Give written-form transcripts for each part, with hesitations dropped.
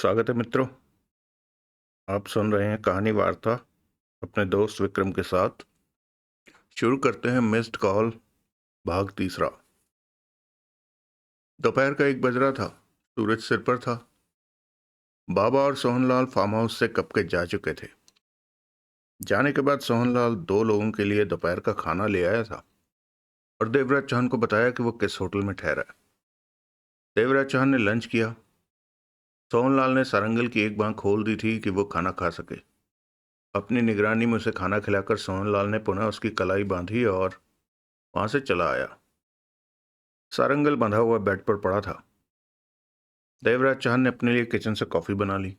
स्वागत है मित्रों। आप सुन रहे हैं कहानी वार्ता अपने दोस्त विक्रम के साथ। शुरू करते हैं मिस्ड कॉल भाग तीसरा। दोपहर का 1 बज रहा था। सूरज सिर पर था। बाबा और सोहनलाल फार्म हाउस से कब के जा चुके थे। जाने के बाद सोहनलाल 2 लोगों के लिए दोपहर का खाना ले आया था और देवराज चौहान को बताया कि वो किस होटल में ठहरा है। देवराज चौहान ने लंच किया। सोहनलाल ने सारंगल की एक बांह खोल दी थी कि वो खाना खा सके। अपनी निगरानी में उसे खाना खिलाकर सोहनलाल ने पुनः उसकी कलाई बांधी और वहां से चला आया। सारंगल बंधा हुआ बेड पर पड़ा था। देवराज चौहान ने अपने लिए किचन से कॉफी बना ली।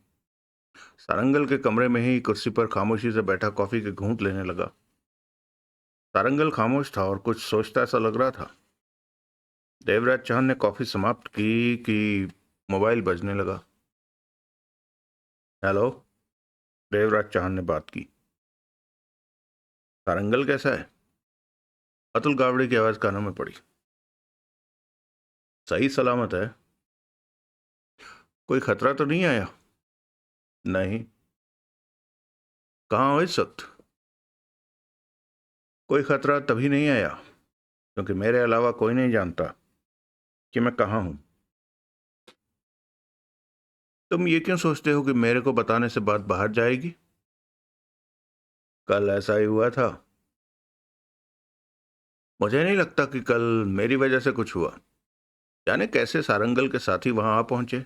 सारंगल के कमरे में ही कुर्सी पर खामोशी से बैठा कॉफी के घूंट लेने लगा। सारंगल खामोश था और कुछ सोचता ऐसा लग रहा था। देवराज चौहान ने कॉफी समाप्त की कि मोबाइल बजने लगा। हेलो, देवराज चौहान ने बात की। सारंगल कैसा है? अतुल गावड़े की आवाज कानों में पड़ी। सही सलामत है। कोई खतरा तो नहीं आया? नहीं। कहाँ हो इस वक्त? कोई खतरा तभी नहीं आया क्योंकि मेरे अलावा कोई नहीं जानता कि मैं कहाँ हूं। तुम ये क्यों सोचते हो कि मेरे को बताने से बात बाहर जाएगी? कल ऐसा ही हुआ था। मुझे नहीं लगता कि कल मेरी वजह से कुछ हुआ। जाने कैसे सारंगल के साथी वहां आ पहुंचे।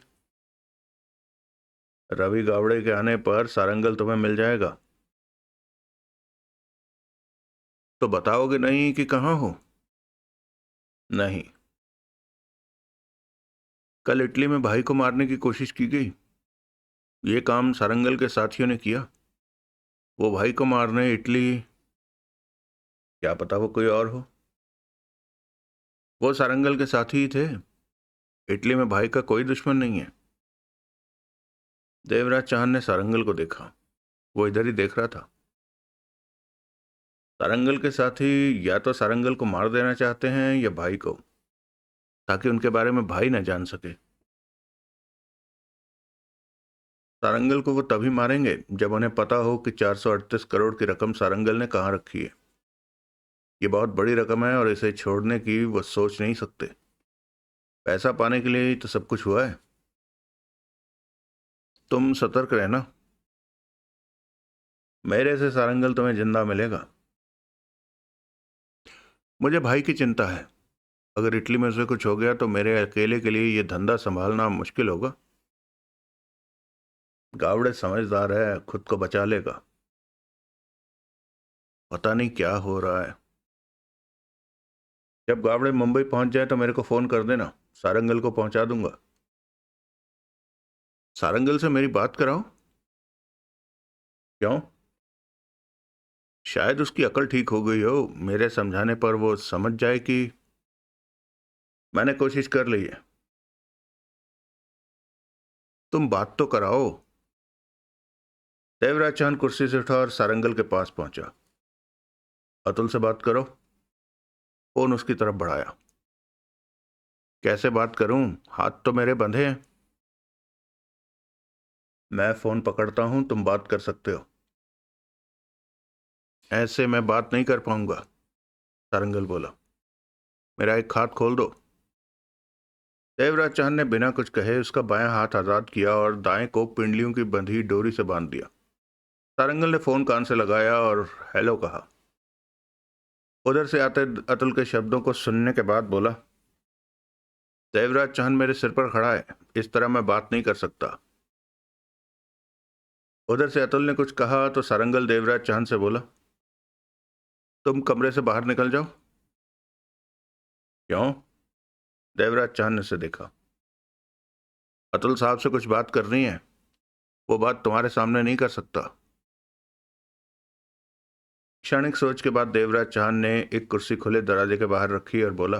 रवि गावड़े के आने पर सारंगल तुम्हें मिल जाएगा। तो बताओगे नहीं कि कहाँ हो? नहीं। कल इटली में भाई को मारने की कोशिश की गई। ये काम सारंगल के साथियों ने किया। वो भाई को मारने इटली, क्या पता वो कोई और हो। वो सारंगल के साथी ही थे। इटली में भाई का कोई दुश्मन नहीं है। देवराज चौहान ने सारंगल को देखा। वो इधर ही देख रहा था। सारंगल के साथी या तो सारंगल को मार देना चाहते हैं या भाई को, ताकि उनके बारे में भाई न जान सके। सारंगल को वो तभी मारेंगे जब उन्हें पता हो कि 438 करोड़ की रकम सारंगल ने कहाँ रखी है। ये बहुत बड़ी रकम है और इसे छोड़ने की वो सोच नहीं सकते। पैसा पाने के लिए ही तो सब कुछ हुआ है। तुम सतर्क रहना। मेरे से सारंगल तुम्हें जिंदा मिलेगा। मुझे भाई की चिंता है। अगर इटली में उसे कुछ हो गया तो मेरे अकेले के लिए ये धंधा संभालना मुश्किल होगा। गावड़े समझदार है, खुद को बचा लेगा। पता नहीं क्या हो रहा है। जब गावड़े मुंबई पहुंच जाए तो मेरे को फोन कर देना। सारंगल को पहुंचा दूंगा। सारंगल से मेरी बात कराओ। क्यों? शायद उसकी अकल ठीक हो गई हो। मेरे समझाने पर वो समझ जाए कि मैंने कोशिश कर ली है। तुम बात तो कराओ। देवराज चांद कुर्सी से उठा और सारंगल के पास पहुंचा। अतुल से बात करो। फोन उसकी तरफ बढ़ाया। कैसे बात करूं? हाथ तो मेरे बंधे हैं। मैं फोन पकड़ता हूं, तुम बात कर सकते हो। ऐसे मैं बात नहीं कर पाऊंगा, सारंगल बोला। मेरा एक हाथ खोल दो। देवराज चांद ने बिना कुछ कहे उसका बायां हाथ आजाद किया और दाएं को पिंडलियों की बंधी डोरी से बांध दिया। सारंगल ने फोन कान से लगाया और हेलो कहा। उधर से आते अतुल के शब्दों को सुनने के बाद बोला, देवराज चांद मेरे सिर पर खड़ा है, इस तरह मैं बात नहीं कर सकता। उधर से अतुल ने कुछ कहा तो सारंगल देवराज चांद से बोला, तुम कमरे से बाहर निकल जाओ। क्यों? देवराज चांद ने उसे देखा। अतुल साहब से कुछ बात करनी है। वो बात तुम्हारे सामने नहीं कर सकता। क्षणिक सोच के बाद देवराज चांद ने एक कुर्सी खुले दरवाजे के बाहर रखी और बोला,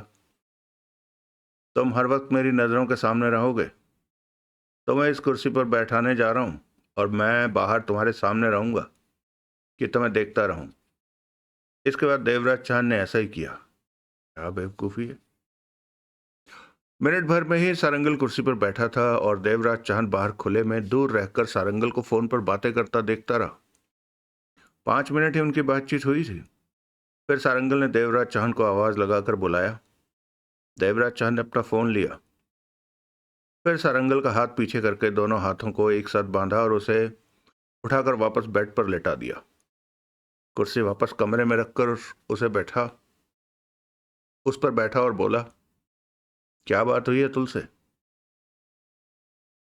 तुम हर वक्त मेरी नजरों के सामने रहोगे। तुम्हें इस कुर्सी पर बैठाने जा रहा हूं और मैं बाहर तुम्हारे सामने रहूंगा कि तुम्हें देखता रहूं। इसके बाद देवराज चांद ने ऐसा ही किया। क्या बेवकूफी है। मिनट भर में ही सारंगल कुर्सी पर बैठा था और देवराज चांद बाहर खुले में दूर रहकर सारंगल को फोन पर बातें करता देखता रहा। 5 मिनट ही उनकी बातचीत हुई थी। फिर सारंगल ने देवराज चांद को आवाज लगाकर बुलाया। देवराज चांद ने अपना फोन लिया। फिर सारंगल का हाथ पीछे करके दोनों हाथों को एक साथ बांधा और उसे उठाकर वापस बेड पर लेटा दिया। कुर्सी वापस कमरे में रखकर उस पर बैठा और बोला, क्या बात हुई है अतुल से?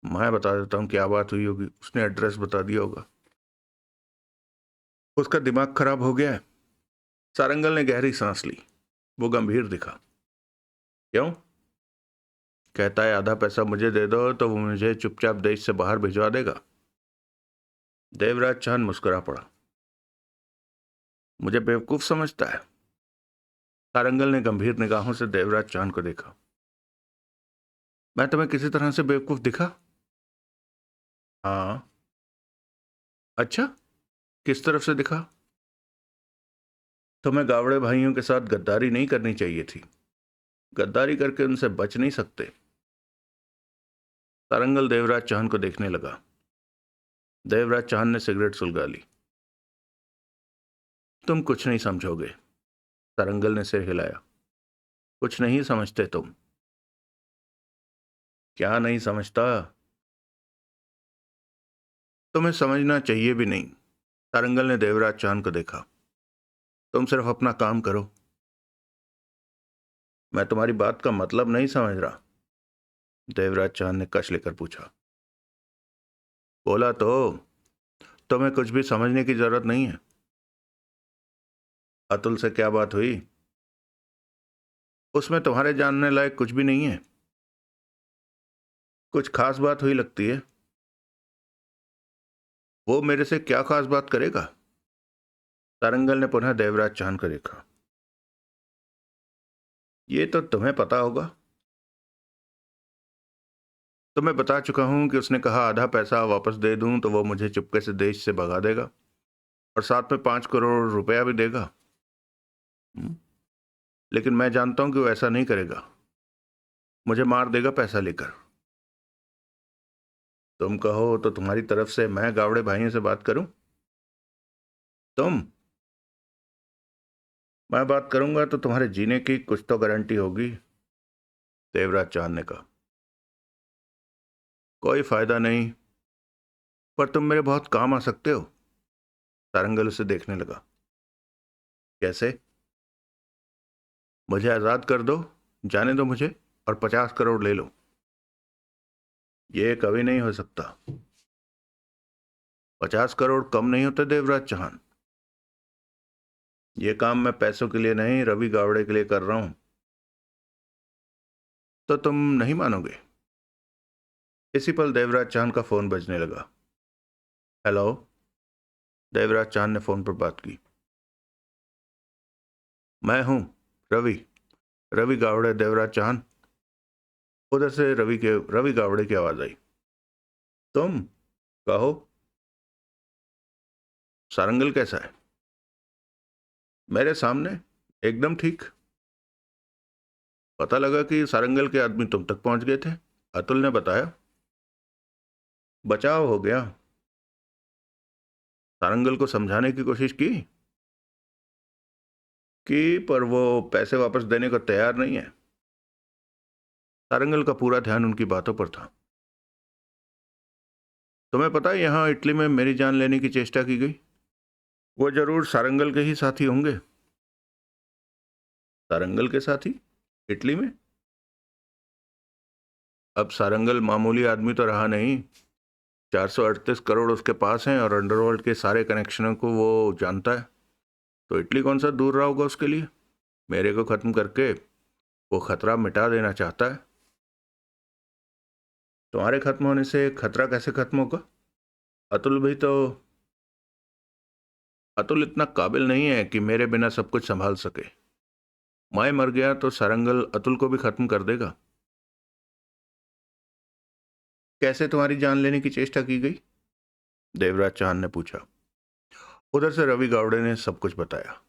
मैं बता देता हूँ क्या बात हुई होगी। उसने एड्रेस बता दिया होगा। उसका दिमाग खराब हो गया है। सारंगल ने गहरी सांस ली। वो गंभीर दिखा। क्यों? कहता है आधा पैसा मुझे दे दो तो वो मुझे चुपचाप देश से बाहर भिजवा देगा। देवराज चांद मुस्कुरा पड़ा। मुझे बेवकूफ समझता है? सारंगल ने गंभीर निगाहों से देवराज चांद को देखा। मैं तुम्हें किसी तरह से बेवकूफ दिखा? हाँ। अच्छा, किस तरफ से दिखा? तुम्हें गावड़े भाइयों के साथ गद्दारी नहीं करनी चाहिए थी। गद्दारी करके उनसे बच नहीं सकते। सारंगल देवराज चांद को देखने लगा। देवराज चांद ने सिगरेट सुलगा ली। तुम कुछ नहीं समझोगे। सारंगल ने सिर हिलाया। कुछ नहीं समझते तुम? क्या नहीं समझता? तुम्हें समझना चाहिए भी नहीं। सारंगल ने देवराज चांद को देखा। तुम सिर्फ अपना काम करो। मैं तुम्हारी बात का मतलब नहीं समझ रहा। देवराज चांद ने कश लेकर पूछा। बोला तो तुम्हें कुछ भी समझने की जरूरत नहीं है। अतुल से क्या बात हुई? उसमें तुम्हारे जानने लायक कुछ भी नहीं है। कुछ खास बात हुई लगती है। वो मेरे से क्या खास बात करेगा? सारंगल ने पुनः देवराज चांद को देखा। ये तो तुम्हें पता होगा। तुम्हें बता चुका हूं कि उसने कहा आधा पैसा वापस दे दूं तो वो मुझे चुपके से देश से भगा देगा और साथ में 5 करोड़ रुपया भी देगा। हम्म, लेकिन मैं जानता हूं कि वो ऐसा नहीं करेगा। मुझे मार देगा पैसा लेकर। तुम कहो तो तुम्हारी तरफ से मैं गावड़े भाइयों से बात करूं? तुम? मैं बात करूंगा तो तुम्हारे जीने की कुछ तो गारंटी होगी। देवराज चांद ने कहा। कोई फायदा नहीं, पर तुम मेरे बहुत काम आ सकते हो। सारंगल उसे देखने लगा। कैसे? मुझे आजाद कर दो, जाने दो मुझे, और 50 करोड़ ले लो। ये कभी नहीं हो सकता। 50 करोड़ कम नहीं होते देवराज चांद। ये काम मैं पैसों के लिए नहीं, रवि गावड़े के लिए कर रहा हूं। तो तुम नहीं मानोगे? इसी पल देवराज चांद का फोन बजने लगा। हेलो। देवराज चांद ने फोन पर बात की। मैं हूं, रवि। रवि गावड़े। देवराज चांद। उधर से रवि गावड़े की आवाज आई। तुम? कहो। सारंगल कैसा है? मेरे सामने, एकदम ठीक। पता लगा कि सारंगल के आदमी तुम तक पहुंच गए थे। अतुल ने बताया। बचाव हो गया। सारंगल को समझाने की कोशिश की कि पर वो पैसे वापस देने को तैयार नहीं है। सारंगल का पूरा ध्यान उनकी बातों पर था। तुम्हें पता है यहां इटली में मेरी जान लेने की चेष्टा की गई। वो जरूर सारंगल के ही साथी होंगे। सारंगल के साथी? इटली में? अब सारंगल मामूली आदमी तो रहा नहीं। 438 करोड़ उसके पास हैं और अंडरवर्ल्ड के सारे कनेक्शनों को वो जानता है। तो इटली कौन सा दूर रहा होगा उसके लिए। मेरे को खत्म करके वो खतरा मिटा देना चाहता है। तुम्हारे खत्म होने से खतरा कैसे खत्म होगा? अतुल भी तो। अतुल इतना काबिल नहीं है कि मेरे बिना सब कुछ संभाल सके। मैं मर गया तो सारंगल अतुल को भी खत्म कर देगा। कैसे तुम्हारी जान लेने की चेष्टा की गई? देवराज चांद ने पूछा। उधर से रवि गावड़े ने सब कुछ बताया।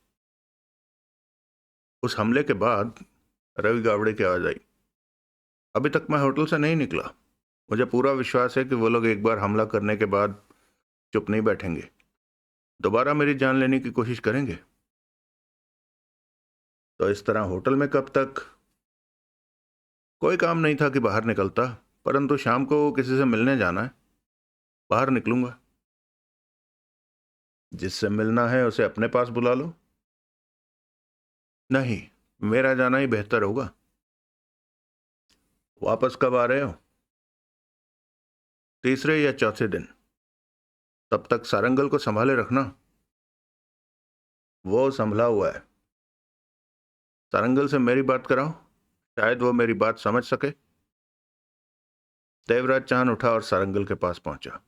उस हमले के बाद रवि गावड़े की आवाज आई। अभी तक मैं होटल से नहीं निकला। मुझे पूरा विश्वास है कि वो लोग एक बार हमला करने के बाद चुप नहीं बैठेंगे, दोबारा मेरी जान लेने की कोशिश करेंगे। तो इस तरह होटल में कब तक? कोई काम नहीं था कि बाहर निकलता, परंतु शाम को किसी से मिलने जाना है, बाहर निकलूंगा। जिससे मिलना है उसे अपने पास बुला लो। नहीं, मेरा जाना ही बेहतर होगा। वापस कब आ रहे हो? तीसरे या चौथे दिन। तब तक सारंगल को संभाले रखना। वो संभला हुआ है। सारंगल से मेरी बात कराओ, शायद वो मेरी बात समझ सके। देवराज चांद उठा और सारंगल के पास पहुंचा।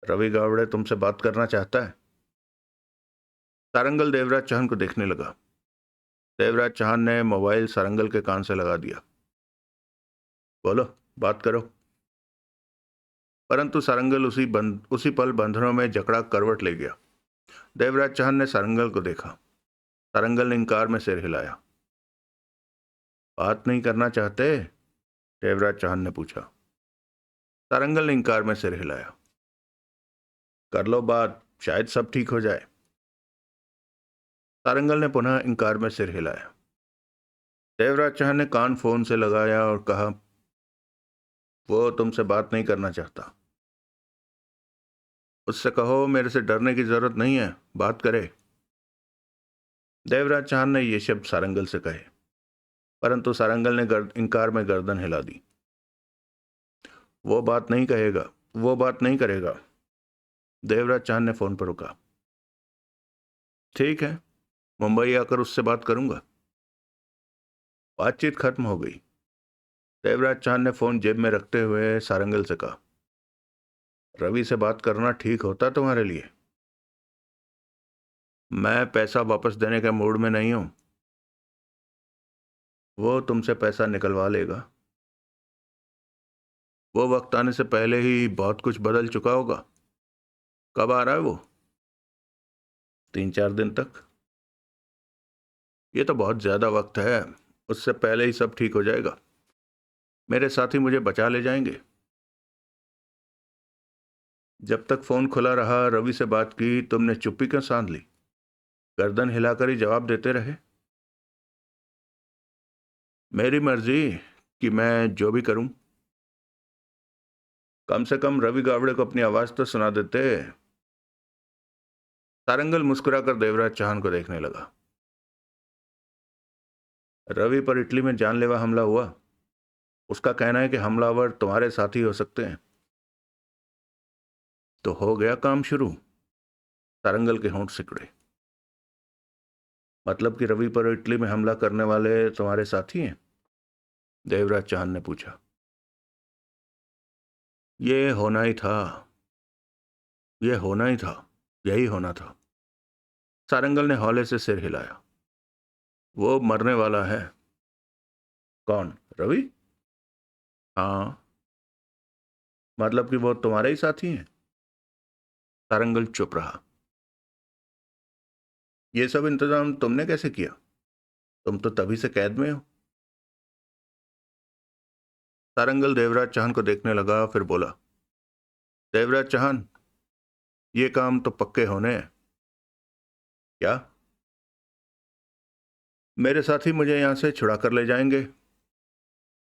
रवि गावड़े तुमसे बात करना चाहता है। सारंगल देवराज चांद को देखने लगा। देवराज चांद ने मोबाइल सारंगल के कान से लगा दिया। बोलो, बात करो। परंतु सारंगल उसी पल बंधनों में जकड़ा करवट ले गया। देवराज चांद ने सारंगल को देखा। सारंगल ने इनकार में सिर हिलाया। बात नहीं करना चाहते? देवराज चांद ने पूछा। सारंगल ने इनकार में सिर हिलाया। कर लो बात, शायद सब ठीक हो जाए। सारंगल ने पुनः इनकार में सिर हिलाया। देवराज चांद ने कान फोन से लगाया और कहा, वो तुमसे बात नहीं करना चाहता। उससे कहो मेरे से डरने की जरूरत नहीं है, बात करे। देवराज चांद ने ये शब्द सारंगल से कहे, परंतु सारंगल ने इनकार में गर्दन हिला दी। वो बात नहीं कहेगा, वो बात नहीं करेगा। देवराज चांद ने फोन पर कहा। ठीक है, मुंबई आकर उससे बात करूंगा। बातचीत खत्म हो गई। देवराज चांद ने फोन जेब में रखते हुए सारंगल से कहा, रवि से बात करना ठीक होता तुम्हारे लिए? मैं पैसा वापस देने के मूड में नहीं हूं। वो तुमसे पैसा निकलवा लेगा। वो वक्त आने से पहले ही बहुत कुछ बदल चुका होगा। कब आ रहा है वो? 3-4 दिन तक। ये तो बहुत ज्यादा वक्त है, उससे पहले ही सब ठीक हो जाएगा। मेरे साथी मुझे बचा ले जाएंगे। जब तक फोन खुला रहा, रवि से बात की, तुमने चुप्पी क्यों साध ली? गर्दन हिलाकर ही जवाब देते रहे। मेरी मर्जी कि मैं जो भी करूं। कम से कम रवि गावड़े को अपनी आवाज तो सुना देते। सारंगल मुस्कुराकर देवराज चांद को देखने लगा। रवि पर इटली में जानलेवा हमला हुआ। उसका कहना है कि हमलावर तुम्हारे साथी हो सकते हैं। तो हो गया काम शुरू। सारंगल के होंठ सिकुड़े। मतलब कि रवि पर इटली में हमला करने वाले तुम्हारे साथी हैं? देवराज चांद ने पूछा। ये होना ही था, ये होना ही था, यही होना था। सारंगल ने हौले से सिर हिलाया। वो मरने वाला है। कौन, रवि? हाँ। मतलब कि वो तुम्हारे ही साथी हैं? सारंगल चुप रहा। ये सब इंतजाम तुमने कैसे किया? तुम तो तभी से कैद में हो। सारंगल देवराज चांद को देखने लगा, फिर बोला, देवराज चांद, ये काम तो पक्के होने हैं। क्या? मेरे साथी मुझे यहां से छुड़ा कर ले जाएंगे,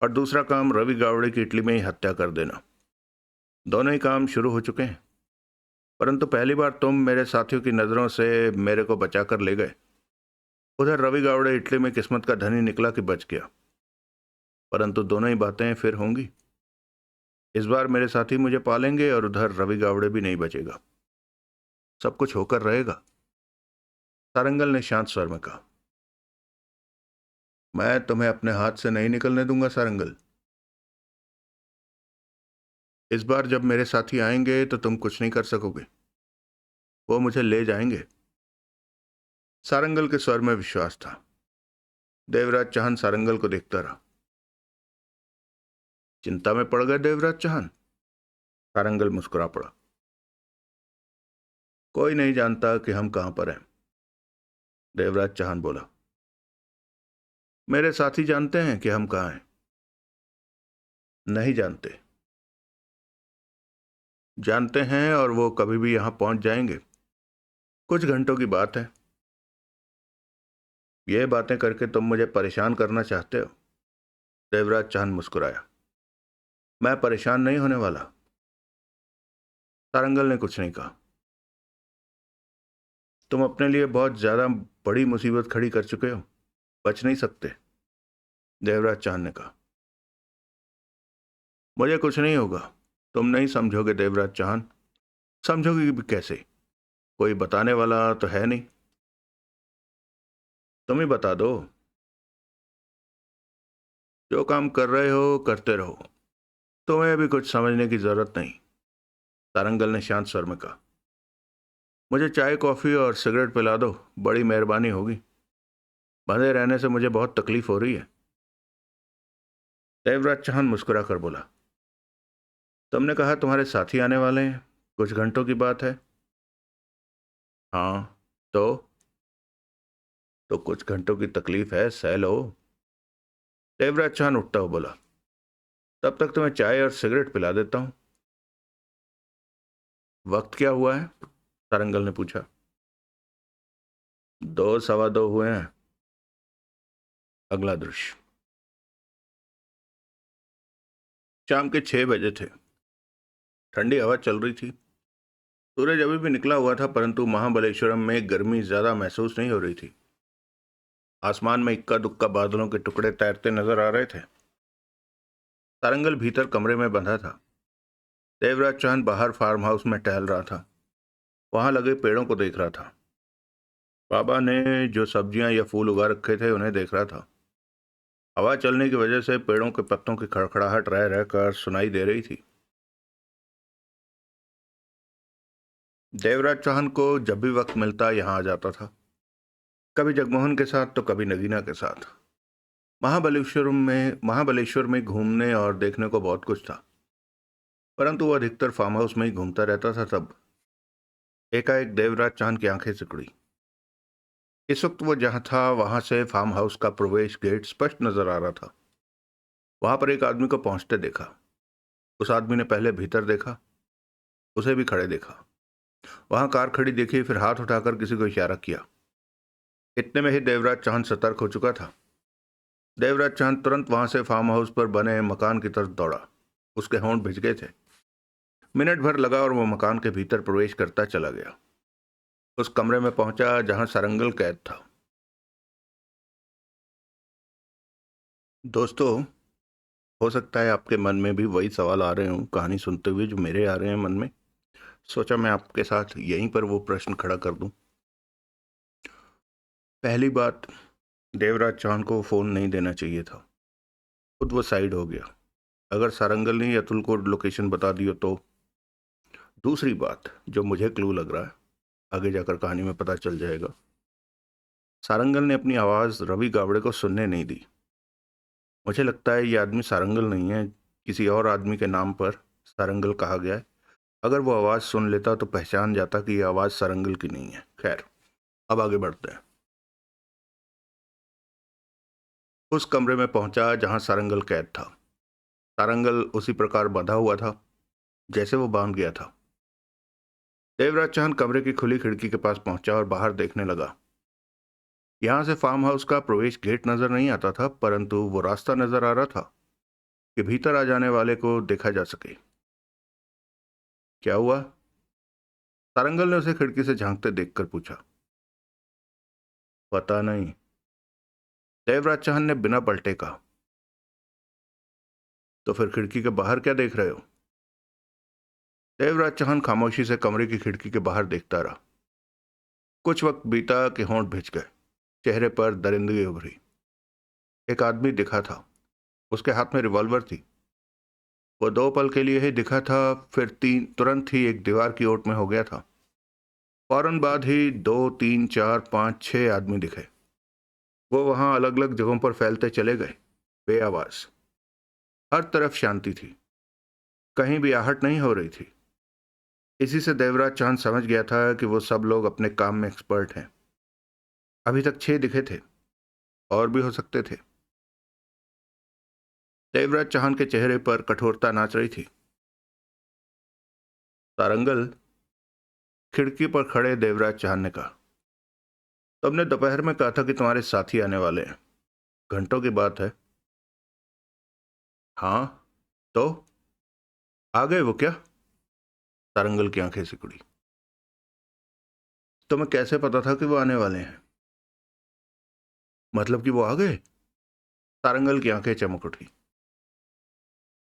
और दूसरा काम रवि गावड़े की इटली में ही हत्या कर देना। दोनों ही काम शुरू हो चुके हैं, परंतु पहली बार तुम मेरे साथियों की नजरों से मेरे को बचा कर ले गए। उधर रवि गावड़े इटली में किस्मत का धनी निकला कि बच गया, परंतु दोनों ही बातें फिर होंगी। इस बार मेरे साथी मुझे पालेंगे और उधर रवि गावड़े भी नहीं बचेगा। सब कुछ होकर रहेगा। सारंगल ने शांत स्वर में कहा। मैं तुम्हें अपने हाथ से नहीं निकलने दूंगा सारंगल। इस बार जब मेरे साथी आएंगे तो तुम कुछ नहीं कर सकोगे। वो मुझे ले जाएंगे। सारंगल के स्वर में विश्वास था। देवराज चांद सारंगल को देखता रहा। चिंता में पड़ गए देवराज चांद? सारंगल मुस्कुरा पड़ा। कोई नहीं जानता कि हम कहां पर हैं। देवराज चांद बोला। मेरे साथी जानते हैं कि हम कहां हैं। नहीं जानते। जानते हैं और वो कभी भी यहाँ पहुंच जाएंगे। कुछ घंटों की बात है। ये बातें करके तुम मुझे परेशान करना चाहते हो? देवराज चांद मुस्कुराया। मैं परेशान नहीं होने वाला। तारंगल ने कुछ नहीं कहा। तुम अपने लिए बहुत ज्यादा बड़ी मुसीबत खड़ी कर चुके हो, बच नहीं सकते। देवराज चांद ने कहा। मुझे कुछ नहीं होगा। तुम नहीं समझोगे देवराज चांद। समझोगे भी कैसे? कोई बताने वाला तो है नहीं। तुम ही बता दो। जो काम कर रहे हो करते रहो। तुम्हें अभी कुछ समझने की जरूरत नहीं। तारंगल ने शांत स्वर में कहा। मुझे चाय कॉफी और सिगरेट पिला दो, बड़ी मेहरबानी होगी। बंधे रहने से मुझे बहुत तकलीफ हो रही है। देवराज चांद मुस्कुरा कर बोला। तुमने कहा तुम्हारे साथी आने वाले हैं, कुछ घंटों की बात है। हाँ। तो कुछ घंटों की तकलीफ है, सह लो। देवराज चांद उठता हुआ बोला। तब तक तुम्हें चाय और सिगरेट पिला देता हूं। वक्त क्या हुआ है? तारंगल ने पूछा। 2 सवा 2 हुए हैं। अगला दृश्य। शाम के 6 बजे थे। ठंडी हवा चल रही थी। सूरज अभी भी निकला हुआ था, परंतु महाबलेश्वरम में गर्मी ज्यादा महसूस नहीं हो रही थी। आसमान में इक्का दुक्का बादलों के टुकड़े तैरते नजर आ रहे थे। तारंगल भीतर कमरे में बंधा था। देवराज चांद बाहर फार्म हाउस में टहल रहा था। वहां लगे पेड़ों को देख रहा था। बाबा ने जो सब्जियां या फूल उगा रखे थे उन्हें देख रहा था। हवा चलने की वजह से पेड़ों के पत्तों की खड़खड़ाहट रह रहकर सुनाई दे रही थी। देवराज चौहान को जब भी वक्त मिलता यहाँ आ जाता था, कभी जगमोहन के साथ तो कभी नगीना के साथ। महाबलेश्वर में घूमने और देखने को बहुत कुछ था, परंतु वो अधिकतर फार्म हाउस में ही घूमता रहता था। तब एकाएक देवराज चांद की आंखें सिकुड़ी। इस वक्त वो जहां था वहां से फार्म हाउस का प्रवेश गेट स्पष्ट नजर आ रहा था। वहां पर एक आदमी को पहुंचते देखा। उस आदमी ने पहले भीतर देखा, उसे भी खड़े देखा। वहां कार खड़ी देखी, फिर हाथ उठाकर किसी को इशारा किया। इतने में ही देवराज चांद सतर्क हो चुका था। देवराज चांद तुरंत वहां से फार्म हाउस पर बने मकान की तरफ दौड़ा। उसके होंठ भिज गए थे। मिनट भर लगा और वो मकान के भीतर प्रवेश करता चला गया। उस कमरे में पहुंचा जहां सारंगल कैद था। दोस्तों, हो सकता है आपके मन में भी वही सवाल आ रहे हों कहानी सुनते हुए जो मेरे आ रहे हैं मन में। सोचा मैं आपके साथ यहीं पर वो प्रश्न खड़ा कर दूं। पहली बात, देवराज चांद को फोन नहीं देना चाहिए था। खुद वो साइड हो गया। अगर सारंगल ने अतुल को लोकेशन बता दी हो तो। दूसरी बात जो मुझे क्लू लग रहा है, आगे जाकर कहानी में पता चल जाएगा। सारंगल ने अपनी आवाज रवि गावड़े को सुनने नहीं दी। मुझे लगता है ये आदमी सारंगल नहीं है, किसी और आदमी के नाम पर सारंगल कहा गया है। अगर वो आवाज सुन लेता तो पहचान जाता कि ये आवाज सारंगल की नहीं है। खैर, अब आगे बढ़ते हैं। उस कमरे में पहुंचा जहां सारंगल कैद था। सारंगल उसी प्रकार बंधा हुआ था जैसे वो बांध गया था। देवराज चांद कमरे की खुली खिड़की के पास पहुंचा और बाहर देखने लगा। यहां से फार्म हाउस का प्रवेश गेट नजर नहीं आता था, परंतु वो रास्ता नजर आ रहा था कि भीतर आ जाने वाले को देखा जा सके। क्या हुआ? सारंगल ने उसे खिड़की से झांकते देखकर पूछा। पता नहीं, देवराज चांद ने बिना पलटे कहा। तो फिर खिड़की के बाहर क्या देख रहे हो? देवराज चांद खामोशी से कमरे की खिड़की के बाहर देखता रहा। कुछ वक्त बीता कि होंठ भिज गए, चेहरे पर दरिंदगी उभरी। एक आदमी दिखा था। उसके हाथ में रिवॉल्वर थी। वो 2 पल के लिए ही दिखा था, फिर तुरंत ही एक दीवार की ओट में हो गया था। फौरन बाद ही 2 3 4 5 6 आदमी दिखे। वो वहां अलग अलग जगहों पर फैलते चले गए, बेआवाज। हर तरफ शांति थी, कहीं भी आहट नहीं हो रही थी। इसी से देवराज चांद समझ गया था कि वो सब लोग अपने काम में एक्सपर्ट हैं। अभी तक 6 दिखे थे, और भी हो सकते थे। देवराज चौहान के चेहरे पर कठोरता नाच रही थी। सारंगल, खिड़की पर खड़े देवराज चौहान ने कहा, तुमने दोपहर में कहा था कि तुम्हारे साथी आने वाले हैं। घंटों की बात है। हाँ, तो आ गए वो क्या? सारंगल की आंखें सिकुड़ी। तुम्हें कैसे पता था कि वो आने वाले हैं? मतलब कि वो आ गए? सारंगल की आंखें चमक उठी।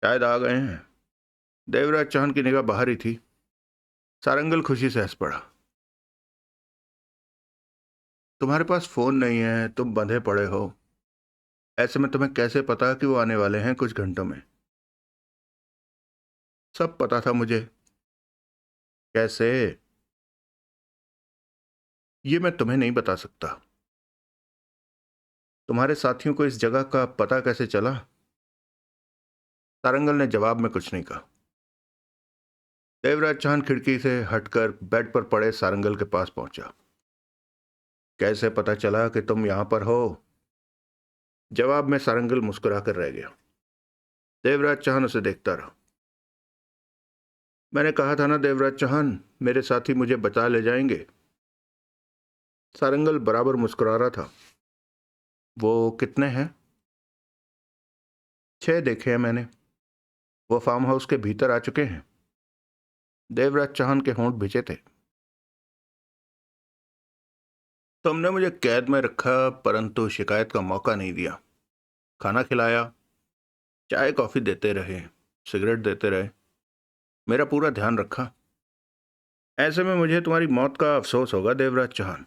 शायद आ गए हैं। देवराज चौहान की निगाह बाहर ही थी। सारंगल खुशी से हंस पड़ा। तुम्हारे पास फोन नहीं है, तुम बंधे पड़े हो, ऐसे में तुम्हें कैसे पता कि वो आने वाले हैं कुछ घंटों में? सब पता था मुझे। कैसे? ये मैं तुम्हें नहीं बता सकता। तुम्हारे साथियों को इस जगह का पता कैसे चला? सारंगल ने जवाब में कुछ नहीं कहा। देवराज चौहान खिड़की से हटकर बेड पर पड़े सारंगल के पास पहुंचा। कैसे पता चला कि तुम यहां पर हो? जवाब में सारंगल मुस्कुराकर रह गया। देवराज चौहान उसे देखता रहा। मैंने कहा था ना देवराज चौहान, मेरे साथी मुझे बचा ले जाएंगे। सारंगल बराबर मुस्कुरा रहा था। वो कितने हैं? 6 देखे हैं मैंने। वो फार्म हाउस के भीतर आ चुके हैं। देवराज चौहान के होंठ भिजे थे। तुमने मुझे कैद में रखा, परंतु शिकायत का मौका नहीं दिया। खाना खिलाया, चाय कॉफी देते रहे, सिगरेट देते रहे, मेरा पूरा ध्यान रखा। ऐसे में मुझे तुम्हारी मौत का अफसोस होगा देवराज चौहान।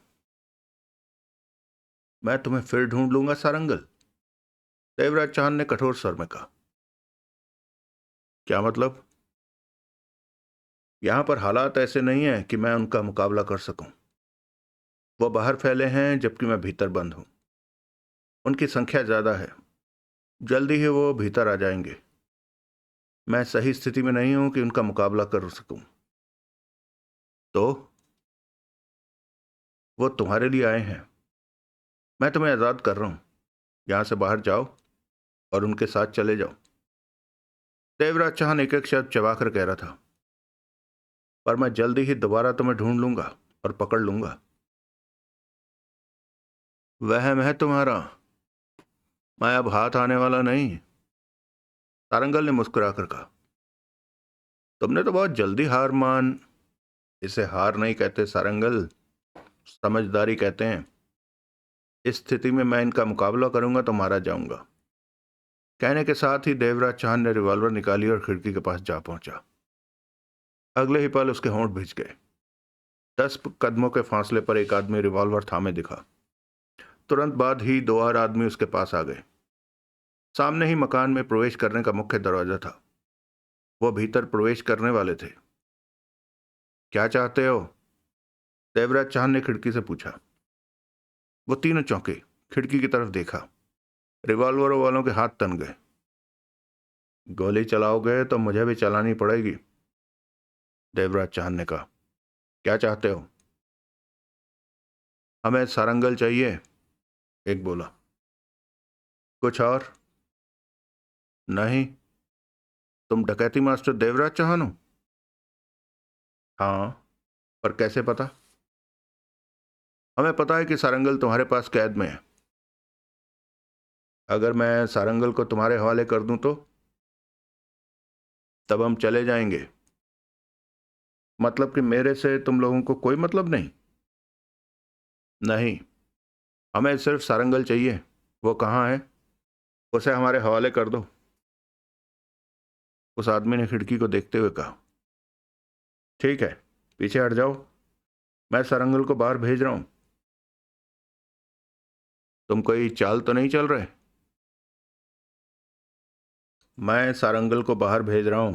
मैं तुम्हें फिर ढूंढ लूंगा सारंगल, देवराज चौहान ने कठोर स्वर में कहा। क्या मतलब? यहां पर हालात ऐसे नहीं है कि मैं उनका मुकाबला कर सकूं। वो बाहर फैले हैं जबकि मैं भीतर बंद हूं। उनकी संख्या ज्यादा है। जल्दी ही वो भीतर आ जाएंगे। मैं सही स्थिति में नहीं हूं कि उनका मुकाबला कर सकूं। तो वो तुम्हारे लिए आए हैं। मैं तुम्हें आजाद कर रहा हूं। यहां से बाहर जाओ और उनके साथ चले जाओ। देवराज चौहान एक एक शब्द चबाकर कह रहा था। पर मैं जल्दी ही दोबारा तुम्हें ढूंढ लूंगा और पकड़ लूंगा। वहम है तुम्हारा। मैं अब हाथ आने वाला नहीं, तारंगल ने मुस्कुराकर कहा। तुमने तो बहुत जल्दी हार मान। इसे हार नहीं कहते सारंगल, समझदारी कहते हैं। इस स्थिति में मैं इनका मुकाबला करूंगा तो मारा जाऊंगा। कहने के साथ ही देवराज चौहान ने रिवॉल्वर निकाली और खिड़की के पास जा पहुंचा। अगले ही पल उसके होंठ भिज गए। 10 कदमों के फासले पर एक आदमी रिवॉल्वर थामे दिखा। तुरंत बाद ही 2 और आदमी उसके पास आ गए। सामने ही मकान में प्रवेश करने का मुख्य दरवाजा था। वो भीतर प्रवेश करने वाले थे। क्या चाहते हो? देवराज चौहान ने खिड़की से पूछा। वो तीनों चौंके, खिड़की की तरफ देखा। रिवॉल्वरों वालों के हाथ तन गए। गोली चलाओगे तो मुझे भी चलानी पड़ेगी, देवराज चौहान ने कहा। क्या चाहते हो? हमें सारंगल चाहिए, एक बोला। कुछ और? नहीं। तुम डकैती मास्टर देवराज चौहान हो? हाँ। पर कैसे पता? हमें पता है कि सारंगल तुम्हारे पास कैद में है। अगर मैं सारंगल को तुम्हारे हवाले कर दूं तो? तब हम चले जाएंगे। मतलब कि मेरे से तुम लोगों को कोई मतलब नहीं? नहीं, हमें सिर्फ सारंगल चाहिए। वो कहाँ है? उसे हमारे हवाले कर दो, उस आदमी ने खिड़की को देखते हुए कहा। ठीक है, पीछे हट जाओ। मैं सारंगल को बाहर भेज रहा हूं। तुम कोई चाल तो नहीं चल रहे? मैं सारंगल को बाहर भेज रहा हूं।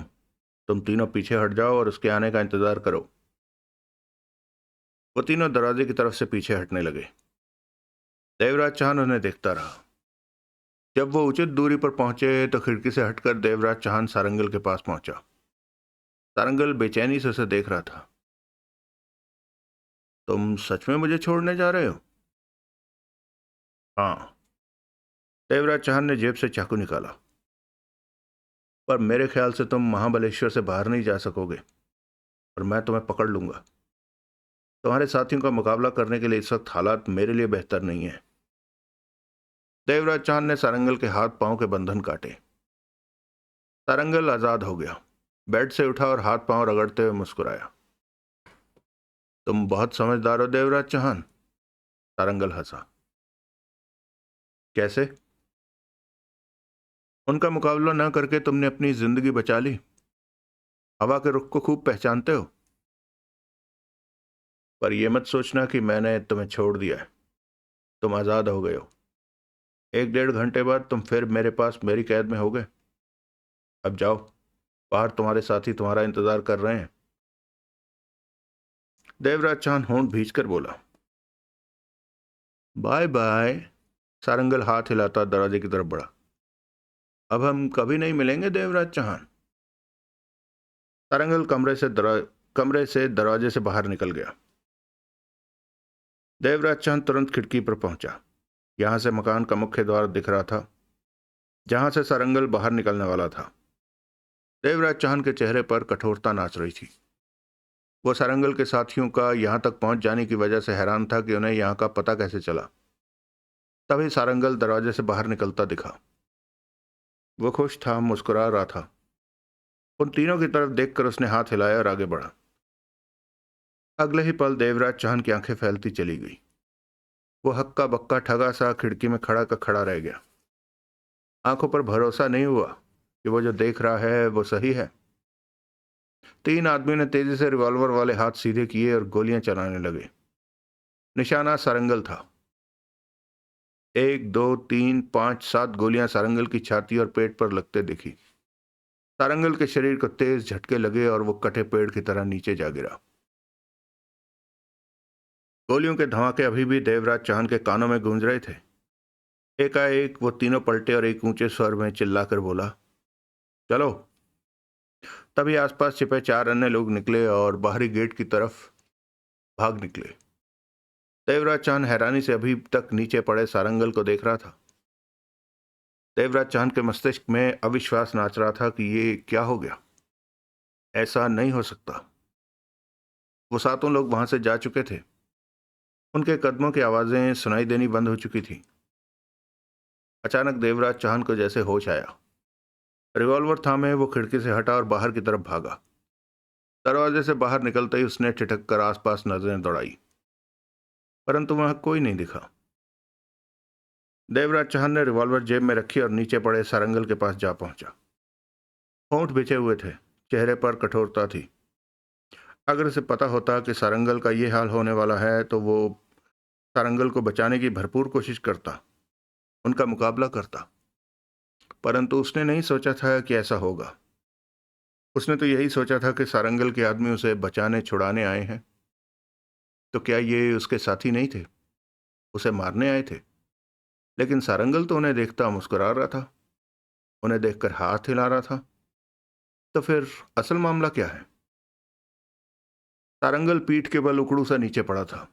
तुम तीनों पीछे हट जाओ और उसके आने का इंतजार करो। वो तीनों दरवाजे की तरफ से पीछे हटने लगे। देवराज चौहान उन्हें देखता रहा। जब वो उचित दूरी पर पहुंचे तो खिड़की से हटकर देवराज चौहान सारंगल के पास पहुंचा। सारंगल बेचैनी से उसे देख रहा था। तुम सच में मुझे छोड़ने जा रहे हो? हाँ। देवराज चौहान ने जेब से चाकू निकाला। पर मेरे ख्याल से तुम महाबलेश्वर से बाहर नहीं जा सकोगे और मैं तुम्हें पकड़ लूंगा। तुम्हारे साथियों का मुकाबला करने के लिए इस वक्त हालात मेरे लिए बेहतर नहीं है। देवराज चांद ने सारंगल के हाथ पांव के बंधन काटे। सारंगल आजाद हो गया, बेड से उठा और हाथ पांव रगड़ते हुए मुस्कुराया। तुम बहुत समझदार हो देवराज चौहान। सारंगल हंसा। कैसे? उनका मुकाबला न करके तुमने अपनी जिंदगी बचा ली। हवा के रुख को खूब पहचानते हो। पर यह मत सोचना कि मैंने तुम्हें छोड़ दिया है। तुम आजाद हो गए हो। 1-1.5 घंटे बाद तुम फिर मेरे पास मेरी कैद में हो गए। अब जाओ, बाहर तुम्हारे साथी तुम्हारा इंतजार कर रहे हैं। देवराज चांद होंठ भींचकर बोला। Bye bye. सारंगल हाथ हिलाता दरवाजे की तरफ बढ़ा। अब हम कभी नहीं मिलेंगे देवराज चौहान। सारंगल कमरे से दरवाजे से बाहर निकल गया। देवराज चौहान तुरंत खिड़की पर पहुंचा। यहां से मकान का मुख्य द्वार दिख रहा था, जहां से सारंगल बाहर निकलने वाला था। देवराज चौहान के चेहरे पर कठोरता नाच रही थी। वो सारंगल के साथियों का यहां तक पहुंच जाने की वजह से हैरान था कि उन्हें यहां का पता कैसे चला। तभी सारंगल दरवाजे से बाहर निकलता दिखा। वो खुश था, मुस्कुरा रहा था। उन तीनों की तरफ देखकर उसने हाथ हिलाया और आगे बढ़ा। अगले ही पल देवराज चौहान की आंखें फैलती चली गई। वो हक्का बक्का ठगा सा खिड़की में खड़ा का खड़ा रह गया। आंखों पर भरोसा नहीं हुआ कि वो जो देख रहा है वो सही है। 3 आदमियों ने तेजी से रिवॉल्वर वाले हाथ सीधे किए और गोलियां चलाने लगे। निशाना सारंगल था। 1, 2, 3, 5, 7 गोलियां सारंगल की छाती और पेट पर लगते दिखी। सारंगल के शरीर को तेज झटके लगे और वो कटे पेड़ की तरह नीचे जा गिरा। गोलियों के धमाके अभी भी देवराज चौहान के कानों में गूंज रहे थे। एकाएक वो तीनों पलटे और एक ऊंचे स्वर में चिल्लाकर बोला, चलो। तभी आसपास छिपे 4 अन्य लोग निकले और बाहरी गेट की तरफ भाग निकले। देवराज चौहान हैरानी से अभी तक नीचे पड़े सारंगल को देख रहा था। देवराज चौहान के मस्तिष्क में अविश्वास नाच रहा था कि ये क्या हो गया। ऐसा नहीं हो सकता। वो 7 लोग वहां से जा चुके थे। उनके कदमों की आवाजें सुनाई देनी बंद हो चुकी थी। अचानक देवराज चौहान को जैसे होश आया। रिवॉल्वर थामे वो खिड़की से हटा और बाहर की तरफ भागा। दरवाजे से बाहर निकलते ही उसने ठिठक कर आसपास नजरें दौड़ाई, परंतु वहां कोई नहीं दिखा। देवराज चौहान ने रिवॉल्वर जेब में रखी और नीचे पड़े सारंगल के पास जा पहुंचा। होंठ बिछे हुए थे, चेहरे पर कठोरता थी। अगर उसे पता होता कि सारंगल का ये हाल होने वाला है तो वो सारंगल को बचाने की भरपूर कोशिश करता, उनका मुकाबला करता। परंतु उसने नहीं सोचा था कि ऐसा होगा। उसने तो यही सोचा था कि सारंगल के आदमी उसे बचाने छुड़ाने आए हैं। तो क्या ये उसके साथी नहीं थे, उसे मारने आए थे? लेकिन सारंगल तो उन्हें देखता मुस्कुरा रहा था, उन्हें देखकर हाथ हिला रहा था। तो फिर असल मामला क्या है? सारंगल पीठ के बल उकड़ू सा नीचे पड़ा था।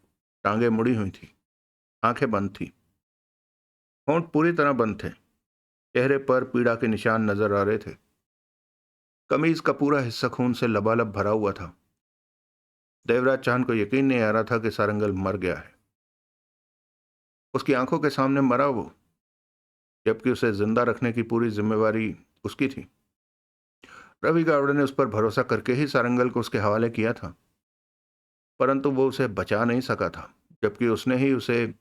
टांगे मुड़ी हुई थी, आंखें बंद थी, होंठ पूरी तरह बंद थे। चेहरे पर पीड़ा के निशान नजर आ रहे थे। कमीज का पूरा हिस्सा खून से लबालब भरा हुआ था। देवराज चांद को यकीन नहीं आ रहा था कि सारंगल मर गया है। उसकी आंखों के सामने मरा वो, जबकि उसे जिंदा रखने की पूरी जिम्मेवारी उसकी थी। रवि गावड़े ने उस पर भरोसा करके ही सारंगल को उसके हवाले किया था, परंतु वो उसे बचा नहीं सका था, जबकि उसने ही उसे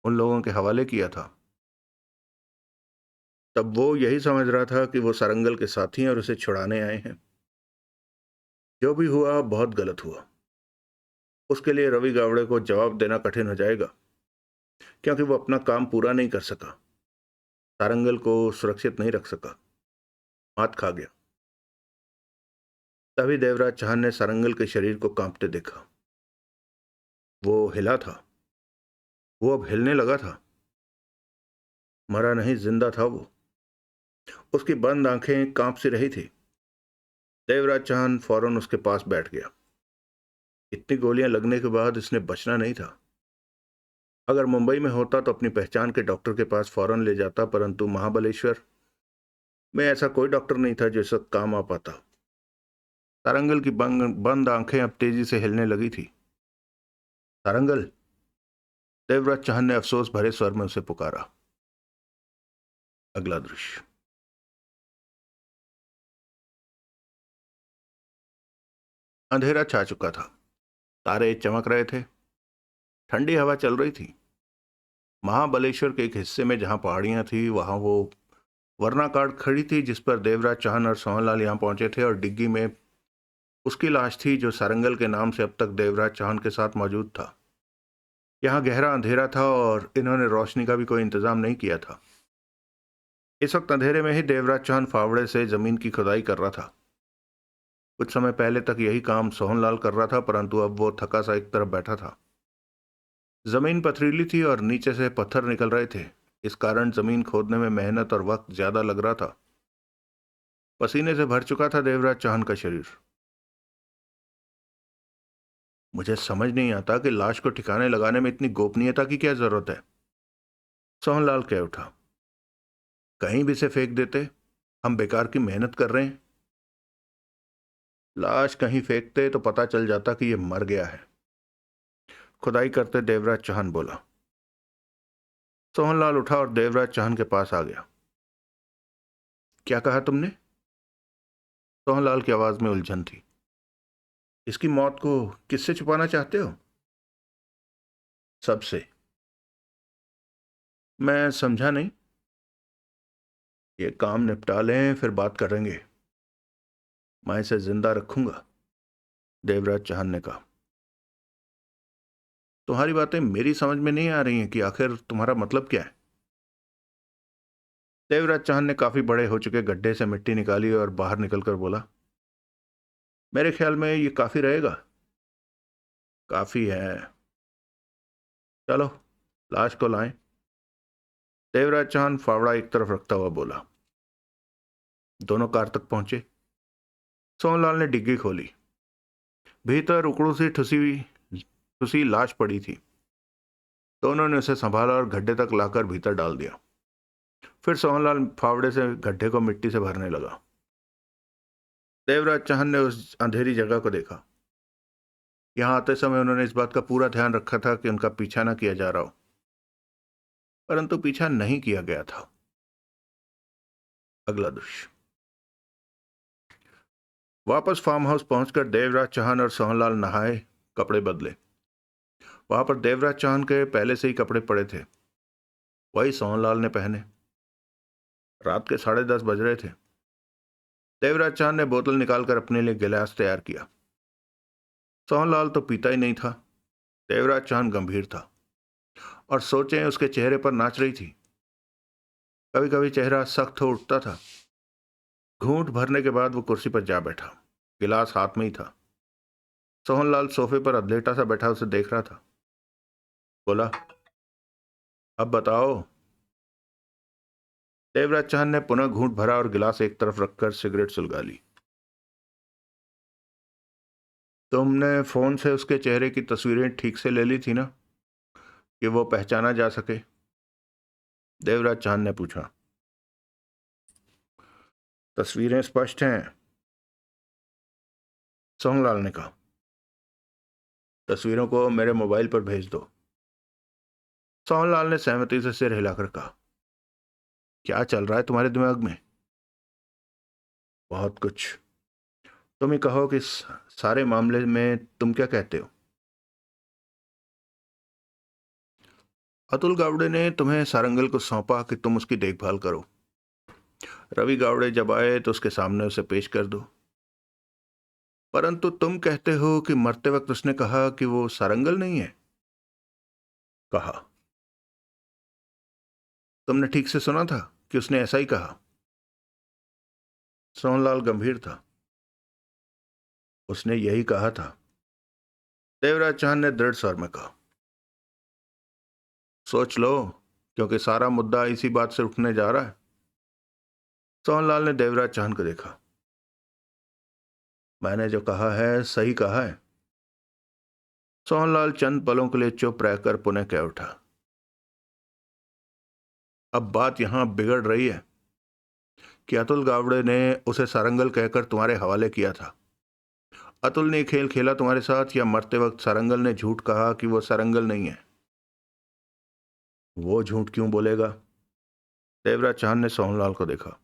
उन लोगों के हवाले किया था। तब वो यही समझ रहा था कि वो सारंगल के साथी हैं और उसे छुड़ाने आए हैं। जो भी हुआ बहुत गलत हुआ। उसके लिए रवि गावड़े को जवाब देना कठिन हो जाएगा, क्योंकि वो अपना काम पूरा नहीं कर सका, सारंगल को सुरक्षित नहीं रख सका, मात खा गया। तभी देवराज चौहान ने सारंगल के शरीर को कांपते देखा। वो हिला था, वो अब हिलने लगा था। मरा नहीं, जिंदा था वो। उसकी बंद आंखें कांप सी रही थी। देवराज चौहान फौरन उसके पास बैठ गया। इतनी गोलियां लगने के बाद इसने बचना नहीं था। अगर मुंबई में होता तो अपनी पहचान के डॉक्टर के पास फौरन ले जाता, परंतु महाबलेश्वर मैं ऐसा कोई डॉक्टर नहीं था जो इस वक्त काम आ पाता। तारंगल की बंद आंखें अब तेजी से हिलने लगी थी। तारंगल, देवराज चौहान ने अफसोस भरे स्वर में उसे पुकारा। अगला दृश्य। अंधेरा छा चुका था। तारे चमक रहे थे। ठंडी हवा चल रही थी। महाबलेश्वर के एक हिस्से में जहां पहाड़ियां थी वहां वो वरना कार्ड खड़ी थी जिस पर देवराज चौहान और सोहनलाल यहां पहुंचे थे, और डिग्गी में उसकी लाश थी जो सारंगल के नाम से अब तक देवराज चौहान के साथ मौजूद था। यहाँ गहरा अंधेरा था और इन्होंने रोशनी का भी कोई इंतजाम नहीं किया था। इस वक्त अंधेरे में ही देवराज चौहान फावड़े से जमीन की खुदाई कर रहा था। कुछ समय पहले तक यही काम सोहनलाल कर रहा था, परंतु अब वो थका सा एक तरफ बैठा था। जमीन पथरीली थी और नीचे से पत्थर निकल रहे थे। इस कारण जमीन खोदने में मेहनत और वक्त ज्यादा लग रहा था। पसीने से भर चुका था देवराज चौहान का शरीर। मुझे समझ नहीं आता कि लाश को ठिकाने लगाने में इतनी गोपनीयता की क्या जरूरत है, सोहनलाल कह उठा। कहीं भी से फेंक देते, हम बेकार की मेहनत कर रहे हैं। लाश कहीं फेंकते तो पता चल जाता कि यह मर गया है, खुदाई करते देवराज चौहान बोला। सोहनलाल उठा और देवराज चौहान के पास आ गया। क्या कहा तुमने? सोहनलाल की आवाज में उलझन थी। इसकी मौत को किससे छुपाना चाहते हो? सबसे। मैं समझा नहीं। ये काम निपटा लें फिर बात करेंगे। मैं इसे जिंदा रखूंगा, देवराज चौहान ने कहा। तुम्हारी बातें मेरी समझ में नहीं आ रही हैं कि आखिर तुम्हारा मतलब क्या है। देवराज चौहान ने काफी बड़े हो चुके गड्ढे से मिट्टी निकाली और बाहर निकलकर बोला, मेरे ख्याल में ये काफी रहेगा। काफी है। चलो लाश को लाएं। देवराज चौहान फावड़ा एक तरफ रखता हुआ बोला। दोनों कार तक पहुंचे। सोहनलाल ने डिग्गी खोली। भीतर उकड़ू सी ठुसी लाश पड़ी थी। दोनों ने उसे संभाला और गड्ढे तक लाकर भीतर डाल दिया। फिर सोहनलाल फावड़े से गड्ढे को मिट्टी से भरने लगा। देवराज चौहान ने उस अंधेरी जगह को देखा। यहां आते समय उन्होंने इस बात का पूरा ध्यान रखा था कि उनका पीछा न किया जा रहा हो, परंतु पीछा नहीं किया गया था। अगला दृश्य। वापस फार्म हाउस पहुंचकर देवराज चौहान और सोहनलाल नहाए, कपड़े बदले। वहां पर देवराज चौहान के पहले से ही कपड़े पड़े थे, वही सोहनलाल ने पहने। रात के 10:30 बज रहे थे। देवराज चौहान ने बोतल निकालकर अपने लिए गिलास तैयार किया। सोहनलाल तो पीता ही नहीं था। देवराज चौहान गंभीर था और सोचें उसके चेहरे पर नाच रही थी। कभी कभी चेहरा सख्त हो उठता था। घूंट भरने के बाद वो कुर्सी पर जा बैठा। गिलास हाथ में ही था। सोहनलाल सोफे पर अधलेटा सा बैठा उसे देख रहा था। बोला, अब बताओ। देवराज चौहान ने पुनः घूंट भरा और गिलास एक तरफ रखकर सिगरेट सुलगा ली। तुमने फोन से उसके चेहरे की तस्वीरें ठीक से ले ली थी ना, कि वो पहचाना जा सके? देवराज चौहान ने पूछा। तस्वीरें स्पष्ट हैं, सोहनलाल ने कहा। तस्वीरों को मेरे मोबाइल पर भेज दो। सोहनलाल ने सहमति से सिर हिलाकर कहा। क्या चल रहा है तुम्हारे दिमाग में? बहुत कुछ। तुम ही कहो कि इस सारे मामले में तुम क्या कहते हो? अतुल गावड़े ने तुम्हें सारंगल को सौंपा कि तुम उसकी देखभाल करो। रवि गावड़े जब आए तो उसके सामने उसे पेश कर दो। परंतु तुम कहते हो कि मरते वक्त उसने कहा कि वो सारंगल नहीं है। कहा। तुमने ठीक से सुना था कि उसने ऐसा ही कहा? सोहनलाल गंभीर था। उसने यही कहा था, देवराज चौहान ने दृढ़ स्वर में कहा। सोच लो, क्योंकि सारा मुद्दा इसी बात से उठने जा रहा है। सोहनलाल ने देवराज चौहान को देखा। मैंने जो कहा है सही कहा है। सोहनलाल चंद पलों के लिए चुप रहकर पुनः कह उठा। अब बात यहां बिगड़ रही है। कि अतुल गावड़े ने उसे सारंगल कहकर तुम्हारे हवाले किया था। अतुल ने खेल खेला तुम्हारे साथ, या मरते वक्त सारंगल ने झूठ कहा कि वो सारंगल नहीं है? वो झूठ क्यों बोलेगा? देवराज चांद ने सोहनलाल को देखा।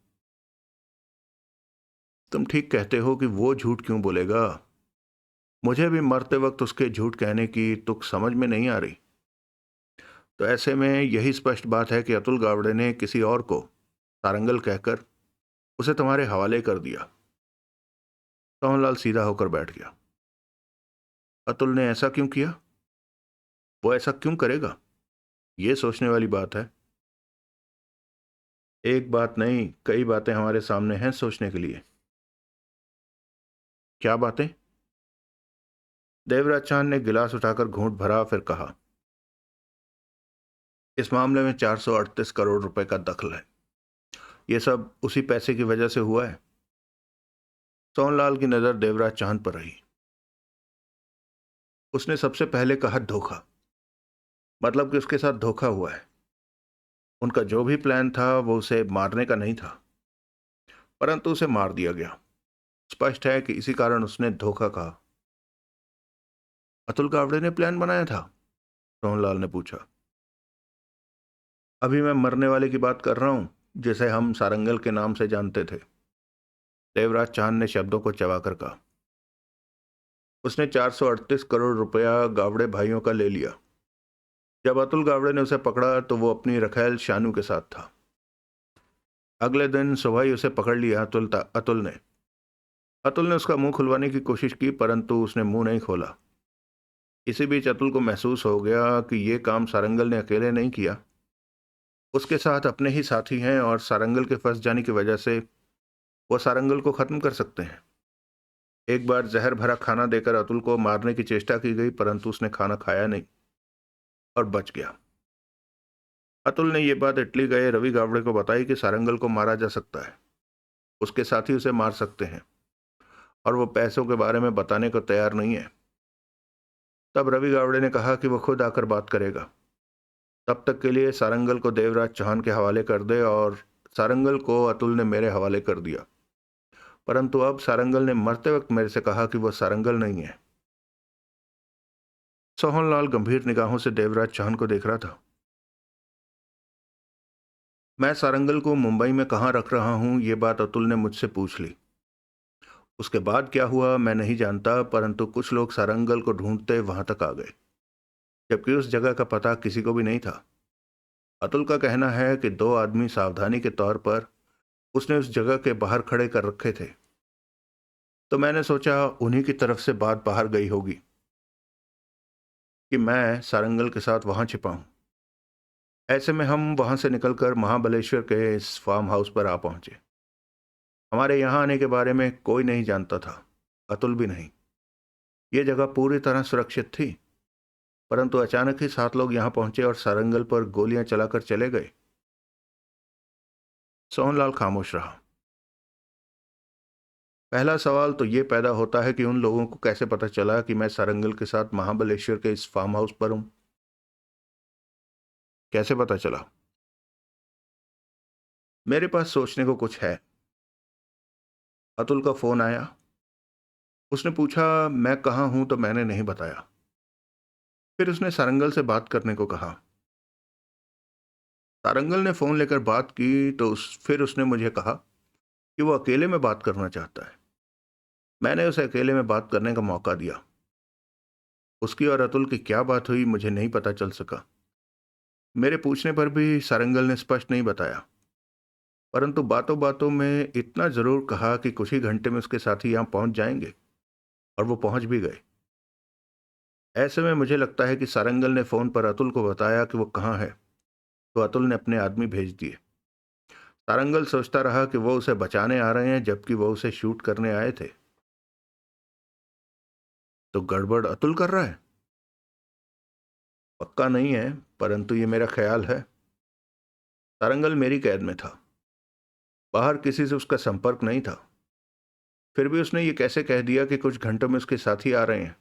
तुम ठीक कहते हो कि वो झूठ क्यों बोलेगा। मुझे भी मरते वक्त उसके झूठ कहने की तुक समझ में नहीं आ रही। तो ऐसे में यही स्पष्ट बात है कि अतुल गावड़े ने किसी और को सारंगल कहकर उसे तुम्हारे हवाले कर दिया। सोहनलाल सीधा होकर बैठ गया। अतुल ने ऐसा क्यों किया? वो ऐसा क्यों करेगा? ये सोचने वाली बात है। एक बात नहीं, कई बातें हमारे सामने हैं सोचने के लिए। क्या बातें? देवराज चांद ने गिलास उठाकर घूंट भरा, फिर कहा, इस मामले में 438 करोड़ रुपए का दखल है। ये सब उसी पैसे की वजह से हुआ है। सोहनलाल की नजर देवराज चांद पर रही। उसने सबसे पहले कहा धोखा, मतलब कि उसके साथ धोखा हुआ है। उनका जो भी प्लान था वो उसे मारने का नहीं था, परंतु उसे मार दिया गया। स्पष्ट है कि इसी कारण उसने धोखा कहा। अतुल गावड़े ने प्लान बनाया था? सोहनलाल ने पूछा। अभी मैं मरने वाले की बात कर रहा हूं, जिसे हम सारंगल के नाम से जानते थे। देवराज चांद ने शब्दों को चबाकर कहा। उसने 438 करोड़ रुपया गावड़े भाइयों का ले लिया। जब अतुल गावड़े ने उसे पकड़ा तो वो अपनी रखैल शानू के साथ था। अगले दिन सुबह ही उसे पकड़ लिया अतुल ने उसका मुंह खुलवाने की कोशिश की, परंतु उसने मुंह नहीं खोला। इसी बीच अतुल को महसूस हो गया कि यह काम सारंगल ने अकेले नहीं किया। उसके साथ अपने ही साथी हैं और सारंगल के फंस जाने की वजह से वो सारंगल को खत्म कर सकते हैं। एक बार जहर भरा खाना देकर अतुल को मारने की चेष्टा की गई, परंतु उसने खाना खाया नहीं और बच गया। अतुल ने यह बात इटली गए रवि गावड़े को बताई कि सारंगल को मारा जा सकता है, उसके साथी उसे मार सकते हैं, और वो पैसों के बारे में बताने को तैयार नहीं है। तब रवि गावड़े ने कहा कि वो खुद आकर बात करेगा। तब तक के लिए सारंगल को देवराज चौहान के हवाले कर दे, और सारंगल को अतुल ने मेरे हवाले कर दिया। परंतु अब सारंगल ने मरते वक्त मेरे से कहा कि वह सारंगल नहीं है। सोहनलाल गंभीर निगाहों से देवराज चौहान को देख रहा था। मैं सारंगल को मुंबई में कहाँ रख रहा हूं, ये बात अतुल ने मुझसे पूछ ली। उसके बाद क्या हुआ मैं नहीं जानता, परंतु कुछ लोग सारंगल को ढूंढते वहां तक आ गए, जबकि उस जगह का पता किसी को भी नहीं था। अतुल का कहना है कि दो आदमी सावधानी के तौर पर उसने उस जगह के बाहर खड़े कर रखे थे, तो मैंने सोचा उन्हीं की तरफ से बात बाहर गई होगी कि मैं सारंगल के साथ वहां छिपा हूं। ऐसे में हम वहां से निकलकर महाबलेश्वर के इस फार्म हाउस पर आ पहुंचे। हमारे यहाँ आने के बारे में कोई नहीं जानता था, अतुल भी नहीं। ये जगह पूरी तरह सुरक्षित थी, परंतु अचानक ही 7 लोग यहाँ पहुंचे और सारंगल पर गोलियां चलाकर चले गए। सोहनलाल खामोश रहा। पहला सवाल तो ये पैदा होता है कि उन लोगों को कैसे पता चला कि मैं सारंगल के साथ महाबलेश्वर के इस फार्म हाउस पर हूं? कैसे पता चला? मेरे पास सोचने को कुछ है। अतुल का फोन आया। उसने पूछा मैं कहाँ हूं, तो मैंने नहीं बताया। फिर उसने सारंगल से बात करने को कहा। सारंगल ने फोन लेकर बात की तो फिर उसने मुझे कहा कि वो अकेले में बात करना चाहता है। मैंने उसे अकेले में बात करने का मौका दिया। उसकी और अतुल की क्या बात हुई मुझे नहीं पता चल सका। मेरे पूछने पर भी सारंगल ने स्पष्ट नहीं बताया, परंतु बातों बातों में इतना जरूर कहा कि कुछ ही घंटे में उसके साथी यहां पहुंच जाएंगे, और वो पहुंच भी गए। ऐसे में मुझे लगता है कि सारंगल ने फोन पर अतुल को बताया कि वो कहाँ है, तो अतुल ने अपने आदमी भेज दिए। सारंगल सोचता रहा कि वो उसे बचाने आ रहे हैं, जबकि वो उसे शूट करने आए थे। तो गड़बड़ अतुल कर रहा है? पक्का नहीं है, परंतु ये मेरा ख्याल है। सारंगल मेरी कैद में था, बाहर किसी से उसका संपर्क नहीं था। फिर भी उसने ये कैसे कह दिया कि कुछ घंटों में उसके साथी आ रहे हैं,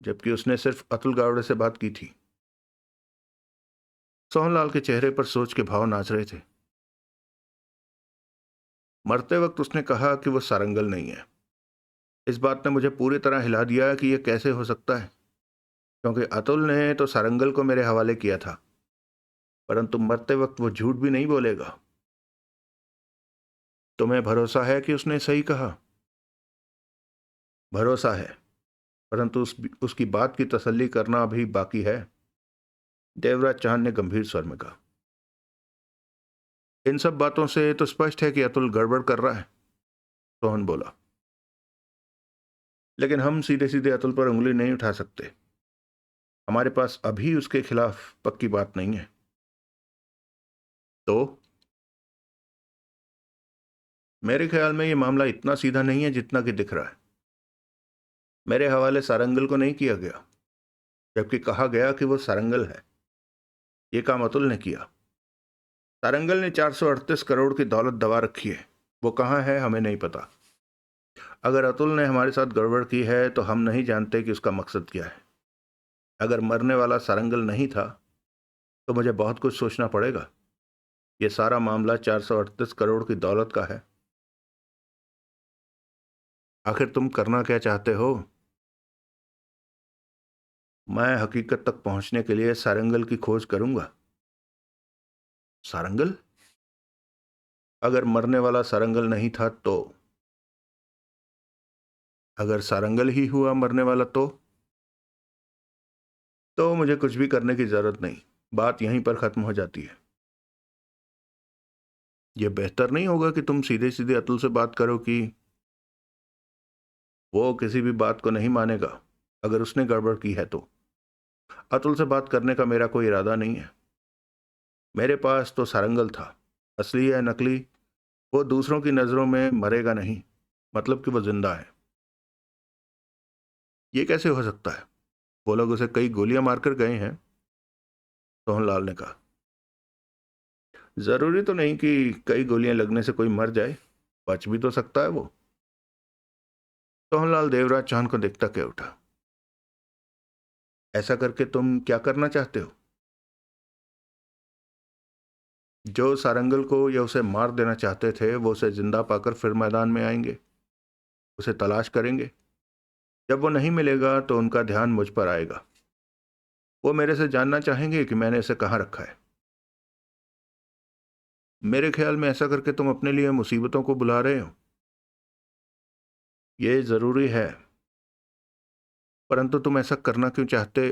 जबकि उसने सिर्फ अतुल गावड़े से बात की थी। सोहनलाल के चेहरे पर सोच के भाव नाच रहे थे। मरते वक्त उसने कहा कि वो सारंगल नहीं है। इस बात ने मुझे पूरी तरह हिला दिया कि यह कैसे हो सकता है, क्योंकि अतुल ने तो सारंगल को मेरे हवाले किया था, परंतु मरते वक्त वो झूठ भी नहीं बोलेगा। तुम्हें भरोसा है कि उसने सही कहा? भरोसा है, परंतु उसकी बात की तसल्ली करना अभी बाकी है, देवराज चांद ने गंभीर स्वर में कहा। इन सब बातों से तो स्पष्ट है कि अतुल गड़बड़ कर रहा है, सोहन बोला। लेकिन हम सीधे सीधे अतुल पर उंगली नहीं उठा सकते। हमारे पास अभी उसके खिलाफ पक्की बात नहीं है। तो मेरे ख्याल में यह मामला इतना सीधा नहीं है जितना कि दिख रहा है। मेरे हवाले सारंगल को नहीं किया गया, जबकि कहा गया कि वो सारंगल है। ये काम अतुल ने किया। सारंगल ने 438 करोड़ की दौलत दबा रखी है। वो कहाँ है हमें नहीं पता। अगर अतुल ने हमारे साथ गड़बड़ की है तो हम नहीं जानते कि उसका मकसद क्या है। अगर मरने वाला सारंगल नहीं था तो मुझे बहुत कुछ सोचना पड़ेगा। ये सारा मामला 438 करोड़ की दौलत का है। आखिर तुम करना क्या चाहते हो? मैं हकीकत तक पहुंचने के लिए सारंगल की खोज करूंगा। सारंगल? अगर मरने वाला सारंगल नहीं था तो? अगर सारंगल ही हुआ मरने वाला तो मुझे कुछ भी करने की जरूरत नहीं। बात यहीं पर खत्म हो जाती है। यह बेहतर नहीं होगा कि तुम सीधे सीधे अतुल से बात करो कि वो किसी भी बात को नहीं मानेगा अगर उसने गड़बड़ की है तो। अतुल से बात करने का मेरा कोई इरादा नहीं है। मेरे पास तो सारंगल था, असली या नकली वो दूसरों की नजरों में मरेगा नहीं, मतलब कि वो जिंदा है। ये कैसे हो सकता है? वो लोग उसे कई गोलियां मारकर गए हैं, सोहनलाल ने कहा। जरूरी तो नहीं कि कई गोलियां लगने से कोई मर जाए, बच भी तो सकता है वो। सोहनलाल देवराज चांद को देखता कह उठा। ऐसा करके तुम क्या करना चाहते हो? जो सारंगल को या उसे मार देना चाहते थे वो उसे जिंदा पाकर फिर मैदान में आएंगे, उसे तलाश करेंगे। जब वो नहीं मिलेगा तो उनका ध्यान मुझ पर आएगा। वो मेरे से जानना चाहेंगे कि मैंने इसे कहाँ रखा है। मेरे ख्याल में ऐसा करके तुम अपने लिए मुसीबतों को बुला रहे हो। ये जरूरी है, परंतु तुम ऐसा करना क्यों चाहते?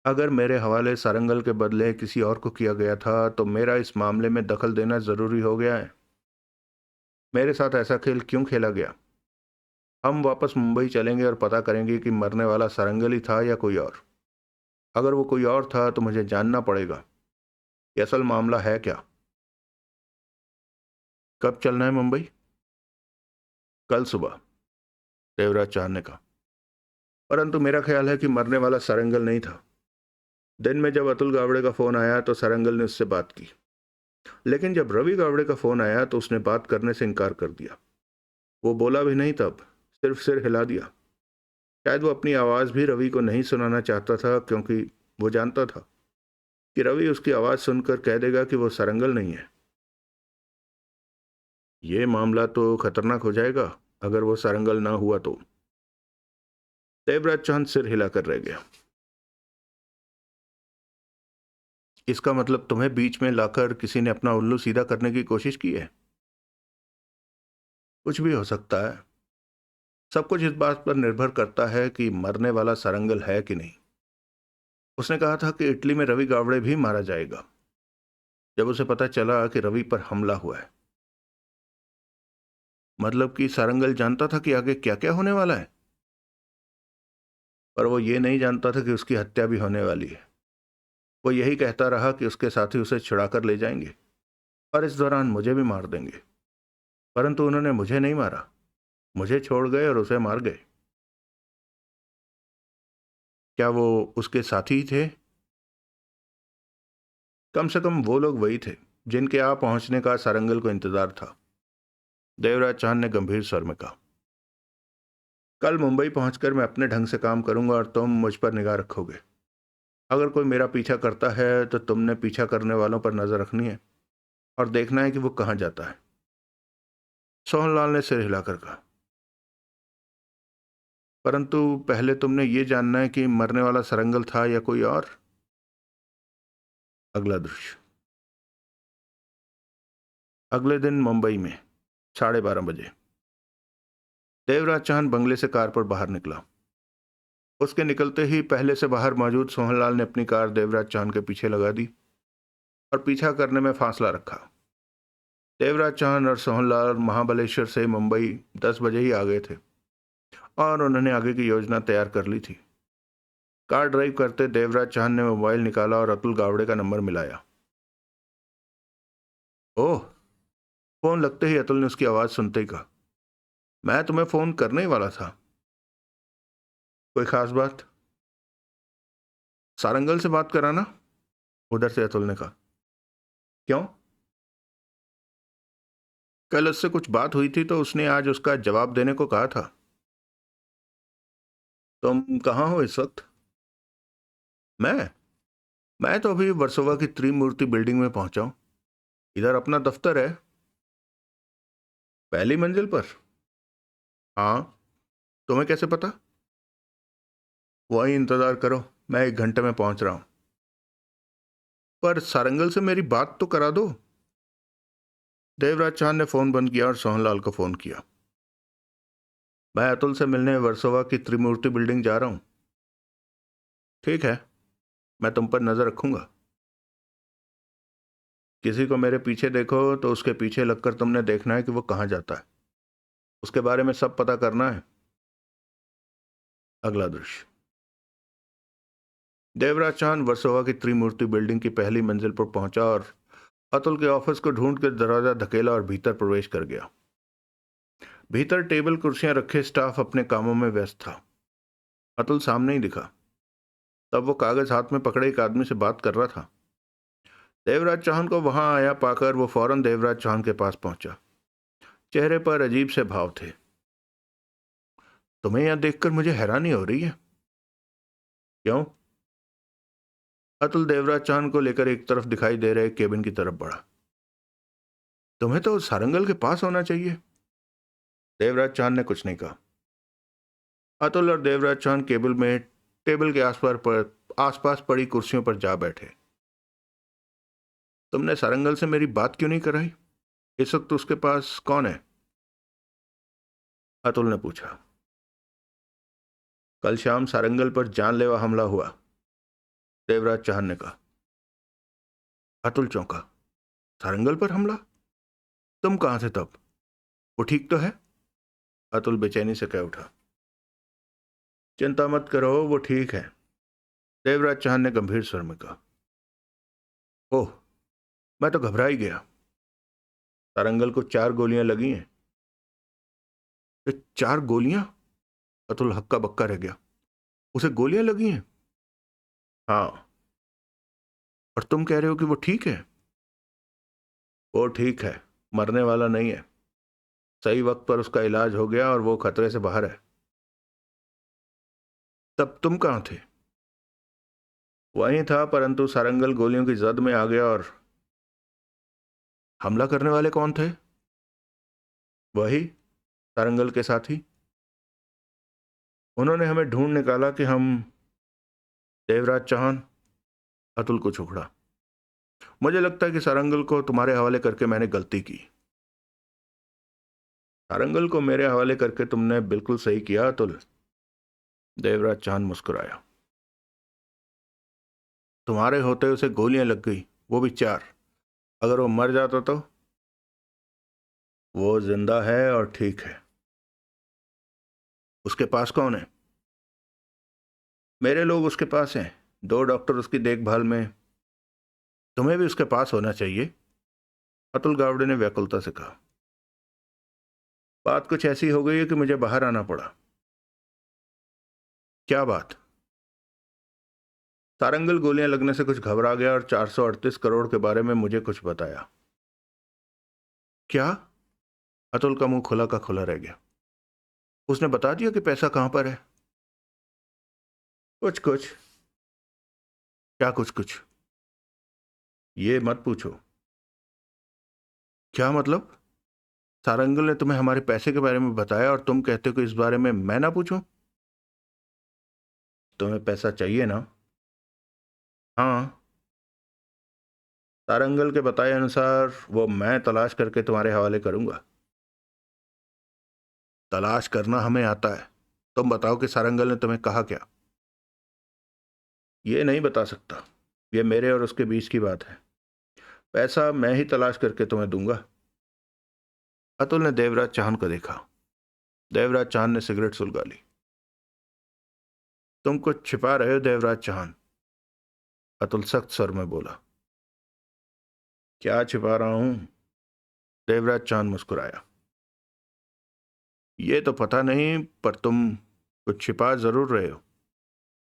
अगर मेरे हवाले सारंगल के बदले किसी और को किया गया था तो मेरा इस मामले में दखल देना जरूरी हो गया है। मेरे साथ ऐसा खेल क्यों खेला गया? हम वापस मुंबई चलेंगे और पता करेंगे कि मरने वाला सारंगल ही था या कोई और। अगर वो कोई और था तो मुझे जानना पड़ेगा कि असल मामला है क्या। कब चलना है मुंबई? कल सुबह, देवराज चांद ने कहा। परंतु मेरा ख्याल है कि मरने वाला सारंगल नहीं था। दिन में जब अतुल गावड़े का फोन आया तो सारंगल ने उससे बात की, लेकिन जब रवि गावड़े का फोन आया तो उसने बात करने से इनकार कर दिया। वो बोला भी नहीं, तब सिर्फ सिर हिला दिया। शायद वो अपनी आवाज़ भी रवि को नहीं सुनाना चाहता था, क्योंकि वो जानता था कि रवि उसकी आवाज़ सुनकर कह देगा कि वो सारंगल नहीं है। ये मामला तो खतरनाक हो जाएगा अगर वो सारंगल ना हुआ तो। देवराज चांद सिर हिलाकर रह गया। इसका मतलब तुम्हें बीच में लाकर किसी ने अपना उल्लू सीधा करने की कोशिश की है? कुछ भी हो सकता है। सब कुछ इस बात पर निर्भर करता है कि मरने वाला सारंगल है कि नहीं। उसने कहा था कि इटली में रवि गावड़े भी मारा जाएगा जब उसे पता चला कि रवि पर हमला हुआ है। मतलब कि सारंगल जानता था कि आगे क्या क्या होने वाला है, पर वो ये नहीं जानता था कि उसकी हत्या भी होने वाली है। वो यही कहता रहा कि उसके साथी उसे छुड़ाकर ले जाएंगे और इस दौरान मुझे भी मार देंगे। परंतु उन्होंने मुझे नहीं मारा, मुझे छोड़ गए और उसे मार गए। क्या वो उसके साथी ही थे? कम से कम वो लोग वही थे जिनके आ पहुंचने का सारंगल को इंतजार था, देवराज चांद ने गंभीर स्वर में कहा। कल मुंबई पहुंचकर मैं अपने ढंग से काम करूंगा और तुम मुझ पर निगाह रखोगे। अगर कोई मेरा पीछा करता है तो तुमने पीछा करने वालों पर नजर रखनी है और देखना है कि वो कहाँ जाता है। सोहनलाल ने सिर हिलाकर कहा। परंतु पहले तुमने ये जानना है कि मरने वाला सरंगल था या कोई और। अगला दृश्य। अगले दिन मुंबई में 12:30 बजे देवराज चांद बंगले से कार पर बाहर निकला। उसके निकलते ही पहले से बाहर मौजूद सोहनलाल ने अपनी कार देवराज चांद के पीछे लगा दी और पीछा करने में फासला रखा। देवराज चांद और सोहनलाल महाबलेश्वर से मुंबई 10 बजे ही आ गए थे और उन्होंने आगे की योजना तैयार कर ली थी। कार ड्राइव करते देवराज चांद ने मोबाइल निकाला और अतुल गावड़े का नंबर मिलाया। ओह! फोन लगते ही अतुल ने उसकी आवाज सुनते ही कहा, मैं तुम्हें फोन करने ही वाला था। कोई खास बात? सारंगल से बात कराना, उधर से अतुल ने कहा। क्यों? कल उससे कुछ बात हुई थी तो उसने आज उसका जवाब देने को कहा था। तुम कहाँ हो इस वक्त? मैं तो अभी वर्सोवा की त्रिमूर्ति बिल्डिंग में पहुंचा हूं। इधर अपना दफ्तर है। पहली मंजिल पर? हाँ। तुम्हें कैसे पता? वही इंतजार करो, मैं 1 घंटे में पहुंच रहा हूं। पर सारंगल से मेरी बात तो करा दो। देवराज चांद ने फोन बंद किया और सोहनलाल को फोन किया। मैं अतुल से मिलने वर्सोवा की त्रिमूर्ति बिल्डिंग जा रहा हूं। ठीक है, मैं तुम पर नजर रखूंगा। किसी को मेरे पीछे देखो तो उसके पीछे लगकर तुमने देखना है कि वो कहाँ जाता है। उसके बारे में सब पता करना है। अगला दृश्य। देवराज चांद वर्सोवा की त्रिमूर्ति बिल्डिंग की पहली मंजिल पर पहुंचा और अतुल के ऑफिस को ढूंढ कर दरवाजा धकेला और भीतर प्रवेश कर गया। भीतर टेबल कुर्सियां रखे स्टाफ अपने कामों में व्यस्त था। अतुल सामने ही दिखा। तब वो कागज हाथ में पकड़े एक आदमी से बात कर रहा था। देवराज चांद को वहां आया पाकर वो फौरन देवराज चांद के पास पहुंचा। चेहरे पर अजीब से भाव थे। तुम्हें यहां देखकर मुझे हैरानी हो रही है। क्यों? अतुल देवराज चांद को लेकर एक तरफ दिखाई दे रहे केबिन की तरफ बढ़ा। तुम्हें तो सारंगल के पास होना चाहिए। देवराज चांद ने कुछ नहीं कहा। अतुल और देवराज चांद केबिल में टेबल के आसपास पड़ी कुर्सियों पर जा बैठे। तुमने सारंगल से मेरी बात क्यों नहीं कराई? इस वक्त उसके पास कौन है? अतुल ने पूछा। कल शाम सारंगल पर जानलेवा हमला हुआ, देवराज चांद ने कहा। अतुल चौंका। सारंगल पर हमला? तुम कहां थे तब? वो ठीक तो है? अतुल बेचैनी से कह उठा। चिंता मत करो, वो ठीक है, देवराज चांद ने गंभीर स्वर में कहा। ओह, मैं तो घबरा ही गया। सारंगल को 4 गोलियां लगी हैं। ये 4 गोलियां? अतुल हक्का बक्का रह गया। उसे गोलियां लगी हैं? हाँ। और तुम कह रहे हो कि वो ठीक है? वो ठीक है, मरने वाला नहीं है। सही वक्त पर उसका इलाज हो गया और वो खतरे से बाहर है। तब तुम कहाँ थे? वहीं था, परंतु सारंगल गोलियों की जद में आ गया। और हमला करने वाले कौन थे? वही सारंगल के साथी। उन्होंने हमें ढूंढ निकाला कि हम। देवराज चांद। अतुल को उखड़ा। मुझे लगता है कि सारंगल को तुम्हारे हवाले करके मैंने गलती की। सारंगल को मेरे हवाले करके तुमने बिल्कुल सही किया अतुल। देवराज चांद मुस्कुराया। तुम्हारे होते उसे गोलियां लग गई, वो भी 4। अगर वो मर जाता तो? वो जिंदा है और ठीक है। उसके पास कौन है? मेरे लोग उसके पास हैं, 2 डॉक्टर उसकी देखभाल में। तुम्हें भी उसके पास होना चाहिए, अतुल गावड़े ने व्याकुलता से कहा। बात कुछ ऐसी हो गई है कि मुझे बाहर आना पड़ा। क्या बात? सारंगल गोलियां लगने से कुछ घबरा गया और 438 करोड़ के बारे में मुझे कुछ बताया। क्या? अतुल का मुंह खुला का खुला रह गया। उसने बता दिया कि पैसा कहां पर है? कुछ कुछ। क्या कुछ कुछ? ये मत पूछो। क्या मतलब? सारंगल ने तुम्हें हमारे पैसे के बारे में बताया और तुम कहते हो कि इस बारे में मैं ना पूछूं? तुम्हें पैसा चाहिए ना? हाँ। तारंगल के बताए अनुसार वो मैं तलाश करके तुम्हारे हवाले करूंगा। तलाश करना हमें आता है। तुम बताओ कि सारंगल ने तुम्हें कहा क्या? ये नहीं बता सकता। ये मेरे और उसके बीच की बात है। पैसा मैं ही तलाश करके तुम्हें दूंगा। अतुल ने देवराज चांद को देखा। देवराज चांद ने सिगरेट सुलगा ली। तुम कुछ छिपा रहे हो देवराज चांद, अतुल सख्त स्वर में बोला। क्या छिपा रहा हूं? देवराज चांद मुस्कुराया। ये तो पता नहीं, पर तुम कुछ छिपा जरूर रहे हो।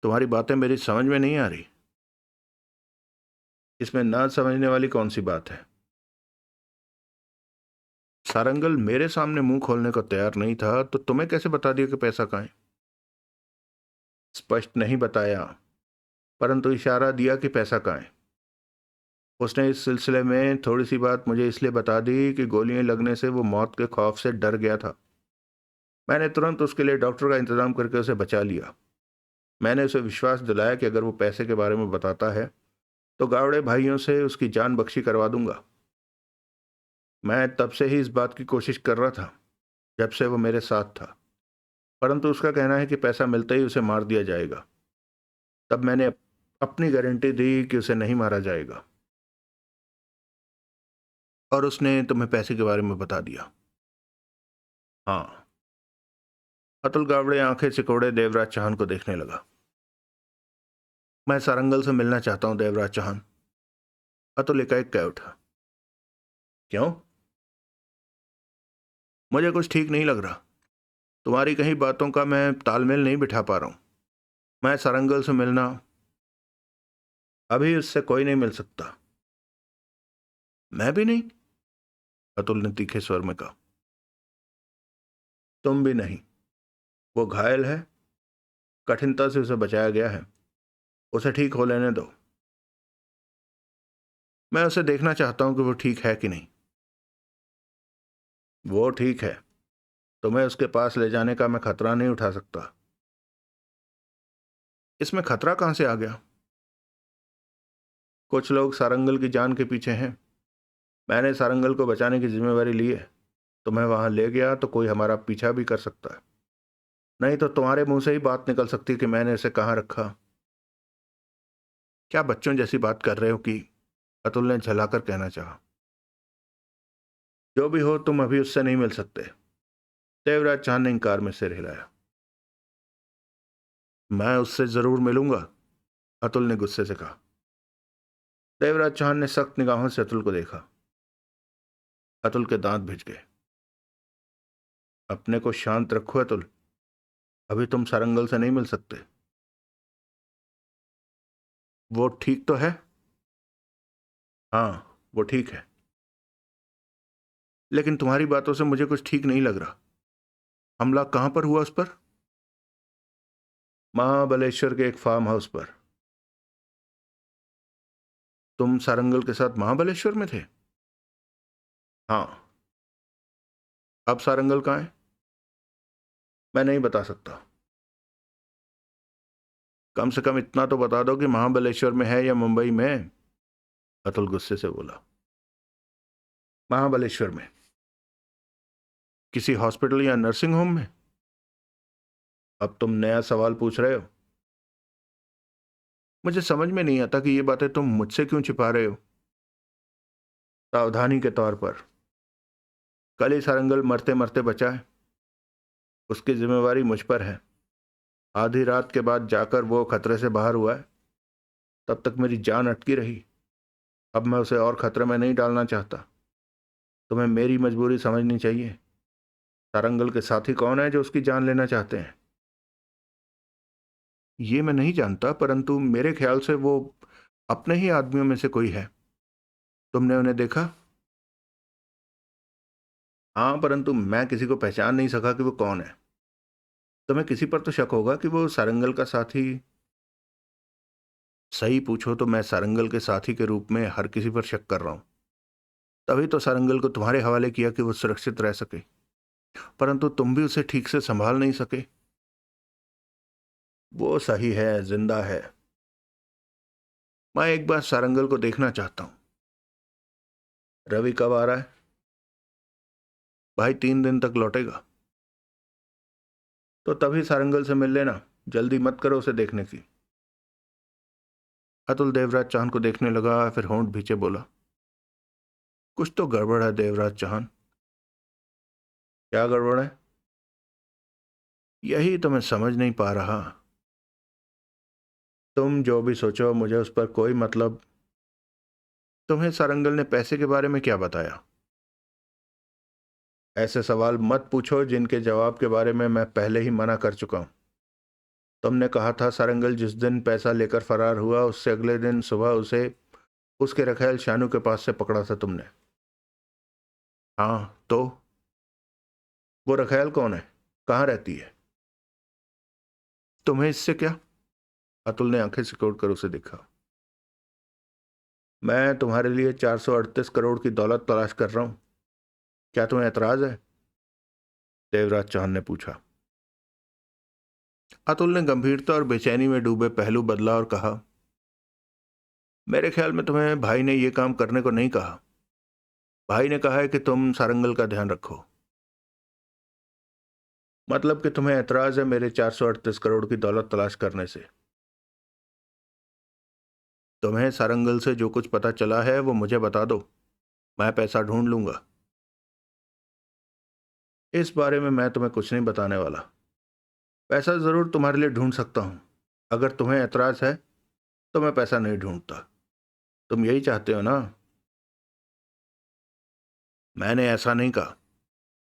तुम्हारी बातें मेरी समझ में नहीं आ रही। इसमें ना समझने वाली कौन सी बात है? सारंगल मेरे सामने मुंह खोलने को तैयार नहीं था, तो तुम्हें कैसे बता दिया कि पैसा कहाँ है? स्पष्ट नहीं बताया, परंतु इशारा दिया कि पैसा कहाँ है। उसने इस सिलसिले में थोड़ी सी बात मुझे इसलिए बता दी कि गोलियां लगने से वो मौत के खौफ से डर गया था। मैंने तुरंत उसके लिए डॉक्टर का इंतजाम करके उसे बचा लिया। मैंने उसे विश्वास दिलाया कि अगर वो पैसे के बारे में बताता है तो गावड़े भाइयों से उसकी जान बख्शी करवा दूंगा। मैं तब से ही इस बात की कोशिश कर रहा था, जब से वो मेरे साथ था, परंतु उसका कहना है कि पैसा मिलते ही उसे मार दिया जाएगा। तब मैंने अपनी गारंटी दी कि उसे नहीं मारा जाएगा, और उसने तुम्हें पैसे के बारे में बता दिया। हाँ। अतुल गावड़े आंखें सिकोड़े देवराज चौहान को देखने लगा। मैं सारंगल से मिलना चाहता हूं देवराज चौहान। अतुल एकाएक कह उठा। क्यों? मुझे कुछ ठीक नहीं लग रहा। तुम्हारी कहीं बातों का मैं तालमेल नहीं बिठा पा रहा हूं। मैं सारंगल से मिलना, अभी उससे कोई नहीं मिल सकता। मैं भी नहीं, अतुल ने तीखे स्वर में कहा। तुम भी नहीं। वो घायल है, कठिनता से उसे बचाया गया है। उसे ठीक हो लेने दो। मैं उसे देखना चाहता हूं कि वो ठीक है कि नहीं। वो ठीक है। तुम्हें उसके पास ले जाने का मैं खतरा नहीं उठा सकता। इसमें खतरा कहां से आ गया? कुछ लोग सारंगल की जान के पीछे हैं। मैंने सारंगल को बचाने की जिम्मेवारी ली है। तुम्हें वहां ले गया तो कोई हमारा पीछा भी कर सकता है। नहीं तो तुम्हारे मुंह से ही बात निकल सकती कि मैंने इसे कहां रखा। क्या बच्चों जैसी बात कर रहे हो कि? अतुल ने झलाकर कहना चाहा। जो भी हो, तुम अभी उससे नहीं मिल सकते। देवराज चांद ने इंकार में सिर हिलाया। मैं उससे जरूर मिलूंगा, अतुल ने गुस्से से कहा। देवराज चांद ने सख्त निगाहों से अतुल को देखा। अतुल के दांत भिज गए। अपने को शांत रखो अतुल। अभी तुम सारंगल से नहीं मिल सकते। वो ठीक तो है? हाँ, वो ठीक है। लेकिन तुम्हारी बातों से मुझे कुछ ठीक नहीं लग रहा। हमला कहां पर हुआ उस पर? महाबलेश्वर के एक फार्म हाउस पर। तुम सारंगल के साथ महाबलेश्वर में थे? हाँ। अब सारंगल कहाँ है? मैं नहीं बता सकता। कम से कम इतना तो बता दो कि महाबलेश्वर में है या मुंबई में। अतुल गुस्से से बोला। महाबलेश्वर में। किसी हॉस्पिटल या नर्सिंग होम में? अब तुम नया सवाल पूछ रहे हो। मुझे समझ में नहीं आता कि ये बातें तुम मुझसे क्यों छिपा रहे हो। सावधानी के तौर पर। कल ही सारंगल मरते मरते बचा है। उसकी जिम्मेवारी मुझ पर है। आधी रात के बाद जाकर वो खतरे से बाहर हुआ है। तब तक मेरी जान अटकी रही। अब मैं उसे और खतरे में नहीं डालना चाहता। तुम्हें मेरी मजबूरी समझनी चाहिए। सारंगल के साथी कौन है जो उसकी जान लेना चाहते हैं? ये मैं नहीं जानता, परंतु मेरे ख्याल से वो अपने ही आदमियों में से कोई है। तुमने उन्हें देखा? हाँ, परंतु मैं किसी को पहचान नहीं सका कि वो कौन है। तुम्हें किसी पर तो शक होगा कि वो सारंगल का साथी। सही पूछो तो मैं सारंगल के साथी के रूप में हर किसी पर शक कर रहा हूं। तभी तो सारंगल को तुम्हारे हवाले किया कि वो सुरक्षित रह सके, परंतु तुम भी उसे ठीक से संभाल नहीं सके। वो सही है, जिंदा है। मैं एक बार सारंगल को देखना चाहता हूं। रवि कब आ रहा है? भाई 3 दिन तक लौटेगा। तो तभी सारंगल से मिल लेना, जल्दी मत करो उसे देखने की। अतुल देवराज चाहन को देखने लगा, फिर होंठ भींचे बोला, कुछ तो गड़बड़ है देवराज चाहन। क्या गड़बड़ है? यही तो मैं समझ नहीं पा रहा। तुम जो भी सोचो, मुझे उस पर कोई मतलब। तुम्हें सारंगल ने पैसे के बारे में क्या बताया? ऐसे सवाल मत पूछो जिनके जवाब के बारे में मैं पहले ही मना कर चुका हूं। तुमने कहा था सारंगल जिस दिन पैसा लेकर फरार हुआ उससे अगले दिन सुबह उसे उसके रखैल शानू के पास से पकड़ा था तुमने। हाँ तो? वो रखैल कौन है? कहाँ रहती है? तुम्हें इससे क्या? अतुल ने आंखें सिकोड़ कर उसे देखा। मैं तुम्हारे लिए 438 करोड़ की दौलत तलाश कर रहा हूं। क्या तुम्हें एतराज है? देवराज चौहान ने पूछा। अतुल ने गंभीरता और बेचैनी में डूबे पहलू बदला और कहा, मेरे ख्याल में तुम्हें भाई ने यह काम करने को नहीं कहा। भाई ने कहा है कि तुम सारंगल का ध्यान रखो। मतलब कि तुम्हें एतराज है मेरे 438 करोड़ की दौलत तलाश करने से? तुम्हें सारंगल से जो कुछ पता चला है वो मुझे बता दो, मैं पैसा ढूंढ लूंगा। इस बारे में मैं तुम्हें कुछ नहीं बताने वाला। पैसा जरूर तुम्हारे लिए ढूंढ सकता हूं। अगर तुम्हें एतराज है तो मैं पैसा नहीं ढूंढता। तुम यही चाहते हो ना? मैंने ऐसा नहीं कहा।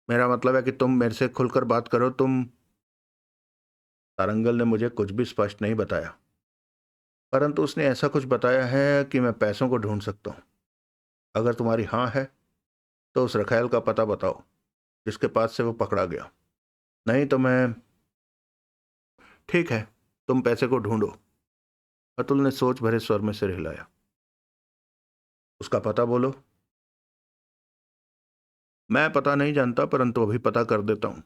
मेरा मतलब है कि तुम मेरे से खुलकर बात करो। तुम सारंगल ने मुझे कुछ भी स्पष्ट नहीं बताया, परंतु उसने ऐसा कुछ बताया है कि मैं पैसों को ढूंढ सकता हूं। अगर तुम्हारी हाँ है तो उस रखैल का पता बताओ जिसके पास से वो पकड़ा गया। नहीं तो मैं। ठीक है, तुम पैसे को ढूंढो। अतुल ने सोच भरे स्वर में सिर हिलाया। उसका पता बोलो। मैं पता नहीं जानता, परंतु अभी पता कर देता हूं।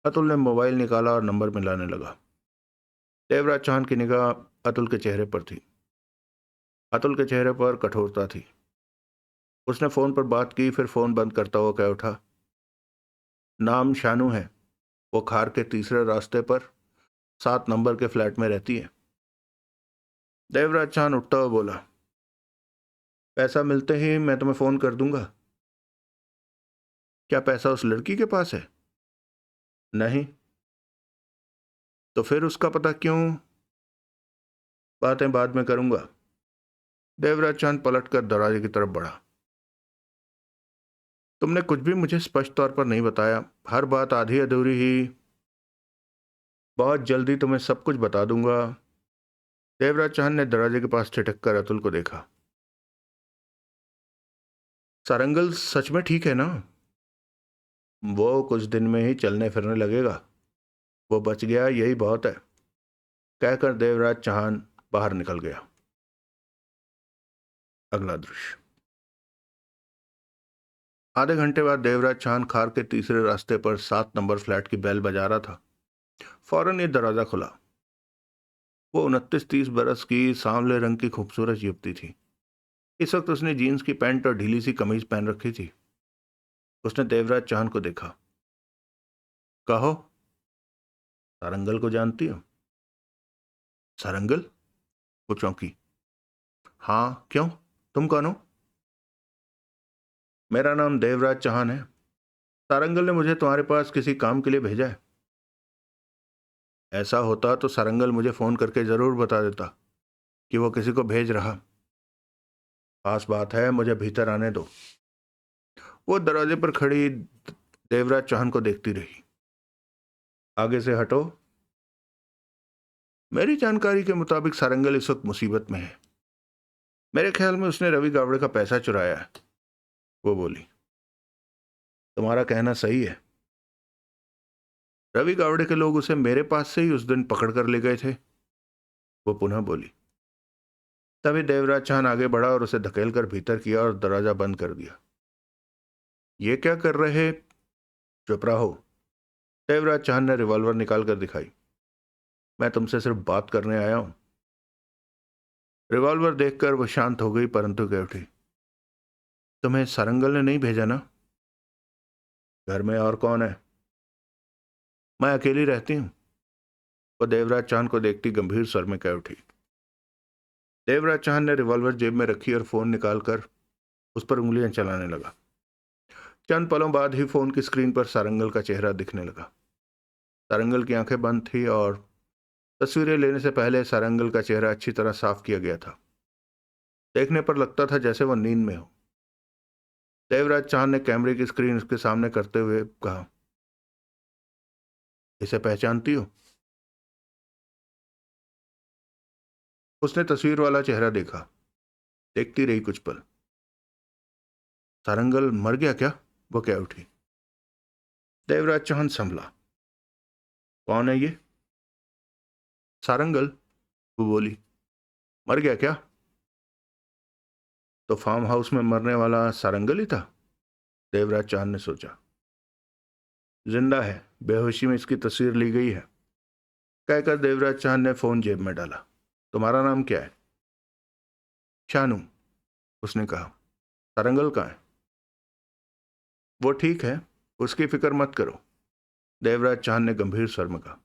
अतुल ने मोबाइल निकाला और नंबर मिलाने लगा। देवराज चौहान की निगाह अतुल के चेहरे पर थी। अतुल के चेहरे पर कठोरता थी। उसने फोन पर बात की, फिर फोन बंद करता हुआ कह उठा, नाम शानू है। वो खार के तीसरे रास्ते पर 7 नंबर के फ्लैट में रहती है। देवराज चौहान उठता हुआ बोला, पैसा मिलते ही मैं तुम्हें फोन कर दूंगा। क्या पैसा उस लड़की के पास है? नहीं। तो फिर उसका पता क्यों? बातें बाद में करूंगा। देवराज चांद पलटकर दरवाजे की तरफ बढ़ा। तुमने कुछ भी मुझे स्पष्ट तौर पर नहीं बताया। हर बात आधी अधूरी ही। बहुत जल्दी तुम्हें सब कुछ बता दूंगा। देवराज चांद ने दरवाजे के पास ठिठक कर अतुल को देखा। सारंगल सच में ठीक है ना? वो कुछ दिन में ही चलने फिरने लगेगा। वो बच गया, यही बहुत है, कहकर देवराज चौहान बाहर निकल गया। अगला दृश्य। आधे घंटे बाद देवराज चौहान खार के तीसरे रास्ते पर 7 नंबर फ्लैट की बेल बजा रहा था। फौरन ये दरवाजा खुला। वो 29-30 बरस की सांवले रंग की खूबसूरत युवती थी। इस वक्त उसने जीन्स की पैंट और ढीली सी कमीज पहन रखी थी। उसने देवराज चौहान को देखा। कहो, सारंगल को जानती हो? सारंगल? वो चौंकी। हाँ, क्यों? तुम कौन हो? मेरा नाम देवराज चौहान है। सारंगल ने मुझे तुम्हारे पास किसी काम के लिए भेजा है। ऐसा होता तो सारंगल मुझे फोन करके जरूर बता देता कि वो किसी को भेज रहा। खास बात है, मुझे भीतर आने दो। वो दरवाजे पर खड़ी देवराज चौहान को देखती रही। आगे से हटो। मेरी जानकारी के मुताबिक सारंगल इस वक्त मुसीबत में है। मेरे ख्याल में उसने रवि गावड़े का पैसा चुराया है। वो बोली। तुम्हारा कहना सही है। रवि गावड़े के लोग उसे मेरे पास से ही उस दिन पकड़ कर ले गए थे। वो पुनः बोली। तभी देवराज चांद आगे बढ़ा और उसे धकेलकर भीतर किया और दरवाजा बंद कर दिया। ये क्या कर रहे? चुप रहो। देवराज चांद ने रिवॉल्वर निकाल कर दिखाई। मैं तुमसे सिर्फ बात करने आया हूं। रिवॉल्वर देखकर वो शांत हो गई, परंतु कह उठी, तुम्हें सारंगल ने नहीं भेजा ना? घर में और कौन है? मैं अकेली रहती हूं। वो देवराज चांद को देखती गंभीर स्वर में कह उठी। देवराज चांद ने रिवॉल्वर जेब में रखी और फोन निकालकर उस पर उंगलियां चलाने लगा। चंद पलों बाद ही फोन की स्क्रीन पर सारंगल का चेहरा दिखने लगा। सारंगल की आंखें बंद थी और तस्वीरें लेने से पहले सारंगल का चेहरा अच्छी तरह साफ किया गया था। देखने पर लगता था जैसे वो नींद में हो। देवराज चांद ने कैमरे की स्क्रीन उसके सामने करते हुए कहा, इसे पहचानती हो? उसने तस्वीर वाला चेहरा देखा, देखती रही कुछ पल। सारंगल मर गया क्या? वो कह उठी। देवराज चांद संभला। कौन है ये? सारंगल, वो बोली। मर गया क्या? तो फार्म हाउस में मरने वाला सारंगल ही था? देवराज चांद ने सोचा। जिंदा है, बेहोशी में इसकी तस्वीर ली गई है, कहकर देवराज चांद ने फोन जेब में डाला। तुम्हारा नाम क्या है? शानू, उसने कहा। सारंगल कहाँ है? वो ठीक है, उसकी फिक्र मत करो, देवराज चांद ने गंभीर स्वर में कहा।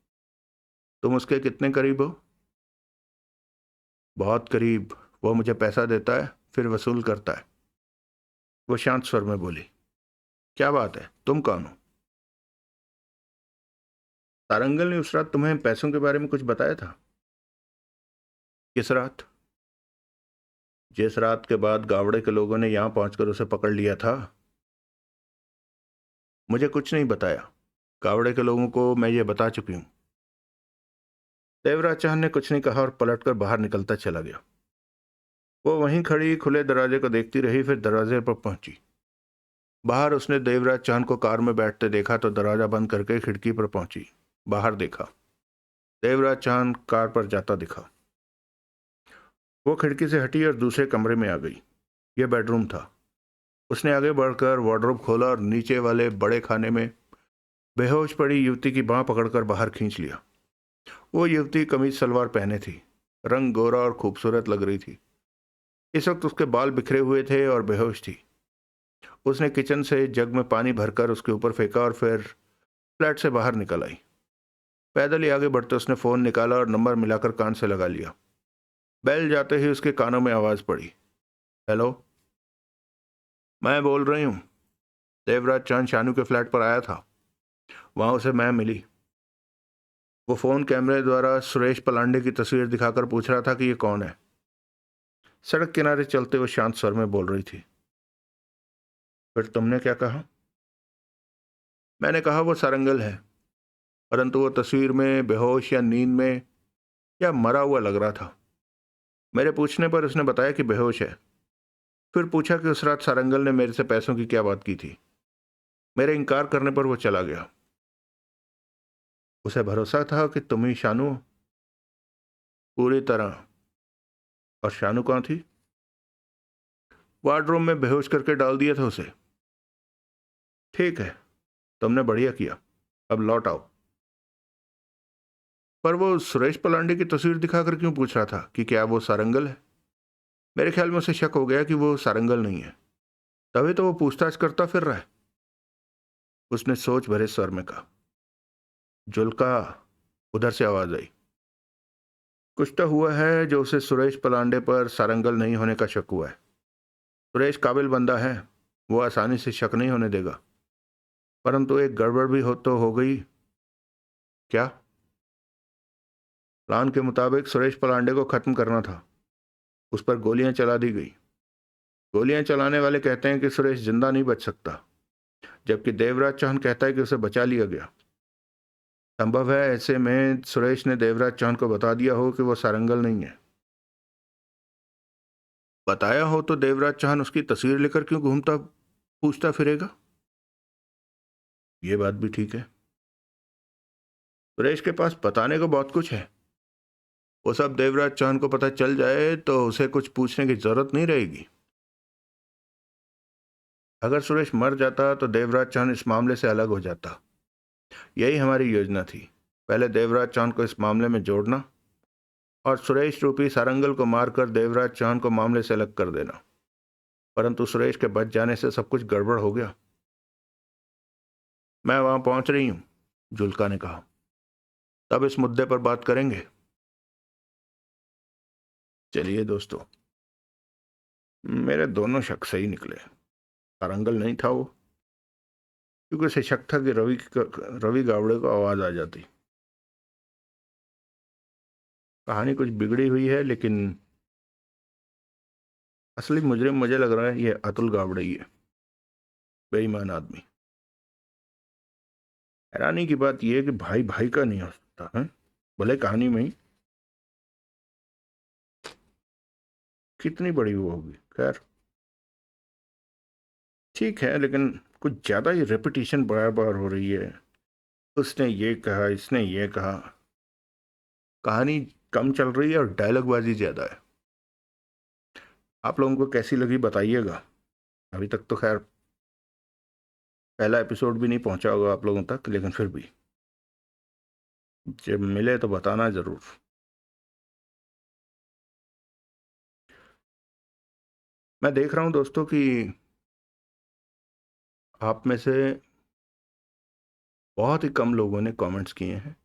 तुम उसके कितने करीब हो? बहुत करीब। वो मुझे पैसा देता है, फिर वसूल करता है। वो शांत स्वर में बोली। क्या बात है, तुम कौन हो? सारंगल ने उस रात तुम्हें पैसों के बारे में कुछ बताया था? किस रात? जिस रात के बाद गावड़े के लोगों ने यहां पहुंचकर उसे पकड़ लिया था। मुझे कुछ नहीं बताया। गावड़े के लोगों को मैं ये बता चुकी हूं। देवराज चांद ने कुछ नहीं कहा और पलटकर बाहर निकलता चला गया। वो वहीं खड़ी खुले दरवाजे को देखती रही, फिर दरवाजे पर पहुंची। बाहर उसने देवराज चांद को कार में बैठते देखा तो दरवाजा बंद करके खिड़की पर पहुंची। बाहर देखा, देवराज चांद कार पर जाता दिखा। वो खिड़की से हटी और दूसरे कमरे में आ गई। यह बेडरूम था। उसने आगे बढ़कर वार्डरोब खोला और नीचे वाले बड़े खाने में बेहोश पड़ी युवती की बांह पकड़कर बाहर खींच लिया। वो युवती कमीज सलवार पहने थी, रंग गोरा और खूबसूरत लग रही थी। इस वक्त उसके बाल बिखरे हुए थे और बेहोश थी। उसने किचन से जग में पानी भरकर उसके ऊपर फेंका और फिर फ्लैट से बाहर निकल आई। पैदल ही आगे बढ़ते उसने फोन निकाला और नंबर मिलाकर कान से लगा लिया। बेल जाते ही उसके कानों में आवाज पड़ी। हेलो, मैं बोल रही हूँ। देवराज चांद शानू के फ्लैट पर आया था। वहां उसे मैं मिली। वो फोन कैमरे द्वारा सुरेश पलांडे की तस्वीर दिखाकर पूछ रहा था कि ये कौन है। सड़क किनारे चलते हुए शांत स्वर में बोल रही थी। फिर तुमने क्या कहा? मैंने कहा वो सारंगल है, परंतु वो तस्वीर में बेहोश या नींद में या मरा हुआ लग रहा था। मेरे पूछने पर उसने बताया कि बेहोश है। फिर पूछा कि उस रात सारंगल ने मेरे से पैसों की क्या बात की थी। मेरे इनकार करने पर वो चला गया। उसे भरोसा था कि तुम ही शानू हो। पूरी तरह। और शानू कहाँ थी? वार्डरोब में बेहोश करके डाल दिया था उसे। ठीक है, तुमने बढ़िया किया। अब लौट आओ। पर वो सुरेश पलांडे की तस्वीर दिखाकर क्यों पूछ रहा था कि क्या वो सारंगल है? मेरे ख्याल में उसे शक हो गया कि वो सारंगल नहीं है, तभी तो वो पूछताछ करता फिर रहा है। उसने सोच भरे स्वर में कहा। जुल्का, उधर से आवाज आई। कुछ तो हुआ है जो उसे सुरेश पलांडे पर सारंगल नहीं होने का शक हुआ है। सुरेश काबिल बंदा है, वो आसानी से शक नहीं होने देगा। परंतु एक गड़बड़ भी हो तो हो गई। क्या? प्लान के मुताबिक सुरेश पलांडे को खत्म करना था। उस पर गोलियां चला दी गई। गोलियां चलाने वाले कहते हैं कि सुरेश जिंदा नहीं बच सकता, जबकि देवराज चौहान कहता है कि उसे बचा लिया गया। संभव है ऐसे में सुरेश ने देवराज चौहान को बता दिया हो कि वो सारंगल नहीं है। बताया हो तो देवराज चौहान उसकी तस्वीर लेकर क्यों घूमता पूछता फिरेगा? ये बात भी ठीक है। सुरेश के पास बताने को बहुत कुछ है। वो सब देवराज चौहान को पता चल जाए तो उसे कुछ पूछने की जरूरत नहीं रहेगी। अगर सुरेश मर जाता तो देवराज चौहान इस मामले से अलग हो जाता। यही हमारी योजना थी, पहले देवराज चौहान को इस मामले में जोड़ना और सुरेश रूपी सारंगल को मारकर देवराज चौहान को मामले से अलग कर देना। परंतु सुरेश के बच जाने से सब कुछ गड़बड़ हो गया। मैं वहां पहुंच रही हूं, जुल्का ने कहा। तब इस मुद्दे पर बात करेंगे। चलिए दोस्तों, मेरे दोनों शक सही निकले। सारंगल नहीं था वो, क्योंकि उसे शक था कि रवि गावड़े को आवाज आ जाती। कहानी कुछ बिगड़ी हुई है, लेकिन असली मुजरिम मुझे लग रहा है ये अतुल गावड़े ही है, बेईमान आदमी। हैरानी की बात यह है कि भाई भाई का नहीं हो सकता है, भले कहानी में ही कितनी बड़ी वो होगी। खैर ठीक है, लेकिन कुछ ज्यादा ही रेपिटेशन बार बार हो रही है। उसने ये कहा, इसने ये कहा। कहानी कम चल रही है और डायलॉग बाजी ज्यादा है। आप लोगों को कैसी लगी बताइएगा। अभी तक तो खैर पहला एपिसोड भी नहीं पहुंचा होगा आप लोगों तक, लेकिन फिर भी जब मिले तो बताना जरूर। मैं देख रहा हूं दोस्तों कि आप में से बहुत ही कम लोगों ने कमेंट्स किए हैं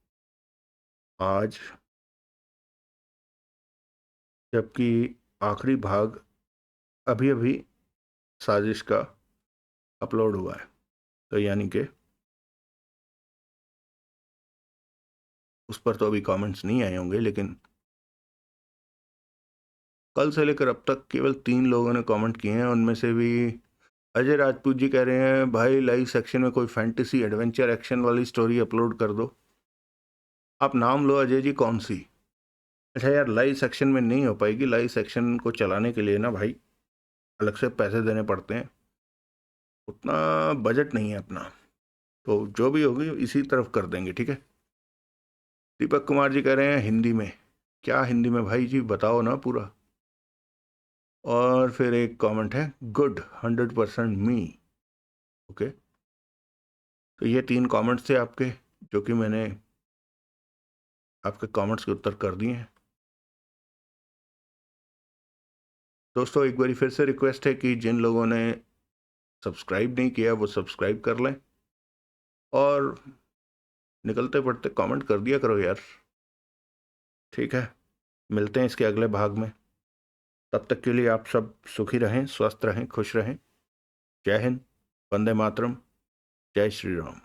आज, जबकि आखिरी भाग अभी अभी साजिश का अपलोड हुआ है। तो यानी कि उस पर तो अभी कमेंट्स नहीं आए होंगे, लेकिन कल से लेकर अब तक केवल 3 लोगों ने कमेंट किए हैं। उनमें से भी अजय राजपूत जी कह रहे हैं भाई लाइव सेक्शन में कोई फैंटेसी एडवेंचर एक्शन वाली स्टोरी अपलोड कर दो। आप नाम लो अजय जी, कौन सी। अच्छा यार, लाइव सेक्शन में नहीं हो पाएगी। लाइव सेक्शन को चलाने के लिए ना भाई अलग से पैसे देने पड़ते हैं, उतना बजट नहीं है अपना। तो जो भी होगी इसी तरफ कर देंगे, ठीक है। दीपक कुमार जी कह रहे हैं हिंदी में। क्या हिंदी में भाई जी, बताओ ना पूरा। और फिर एक कमेंट है, गुड 100% मी। ओके, तो ये 3 कमेंट्स थे आपके, जो कि मैंने आपके कमेंट्स के उत्तर कर दिए हैं। दोस्तों एक बार फिर से रिक्वेस्ट है कि जिन लोगों ने सब्सक्राइब नहीं किया वो सब्सक्राइब कर लें, और निकलते पड़ते कमेंट कर दिया करो यार, ठीक है। मिलते हैं इसके अगले भाग में। तब तक के लिए आप सब सुखी रहें, स्वस्थ रहें, खुश रहें। जय हिंद, वंदे मातरम, जय श्री राम।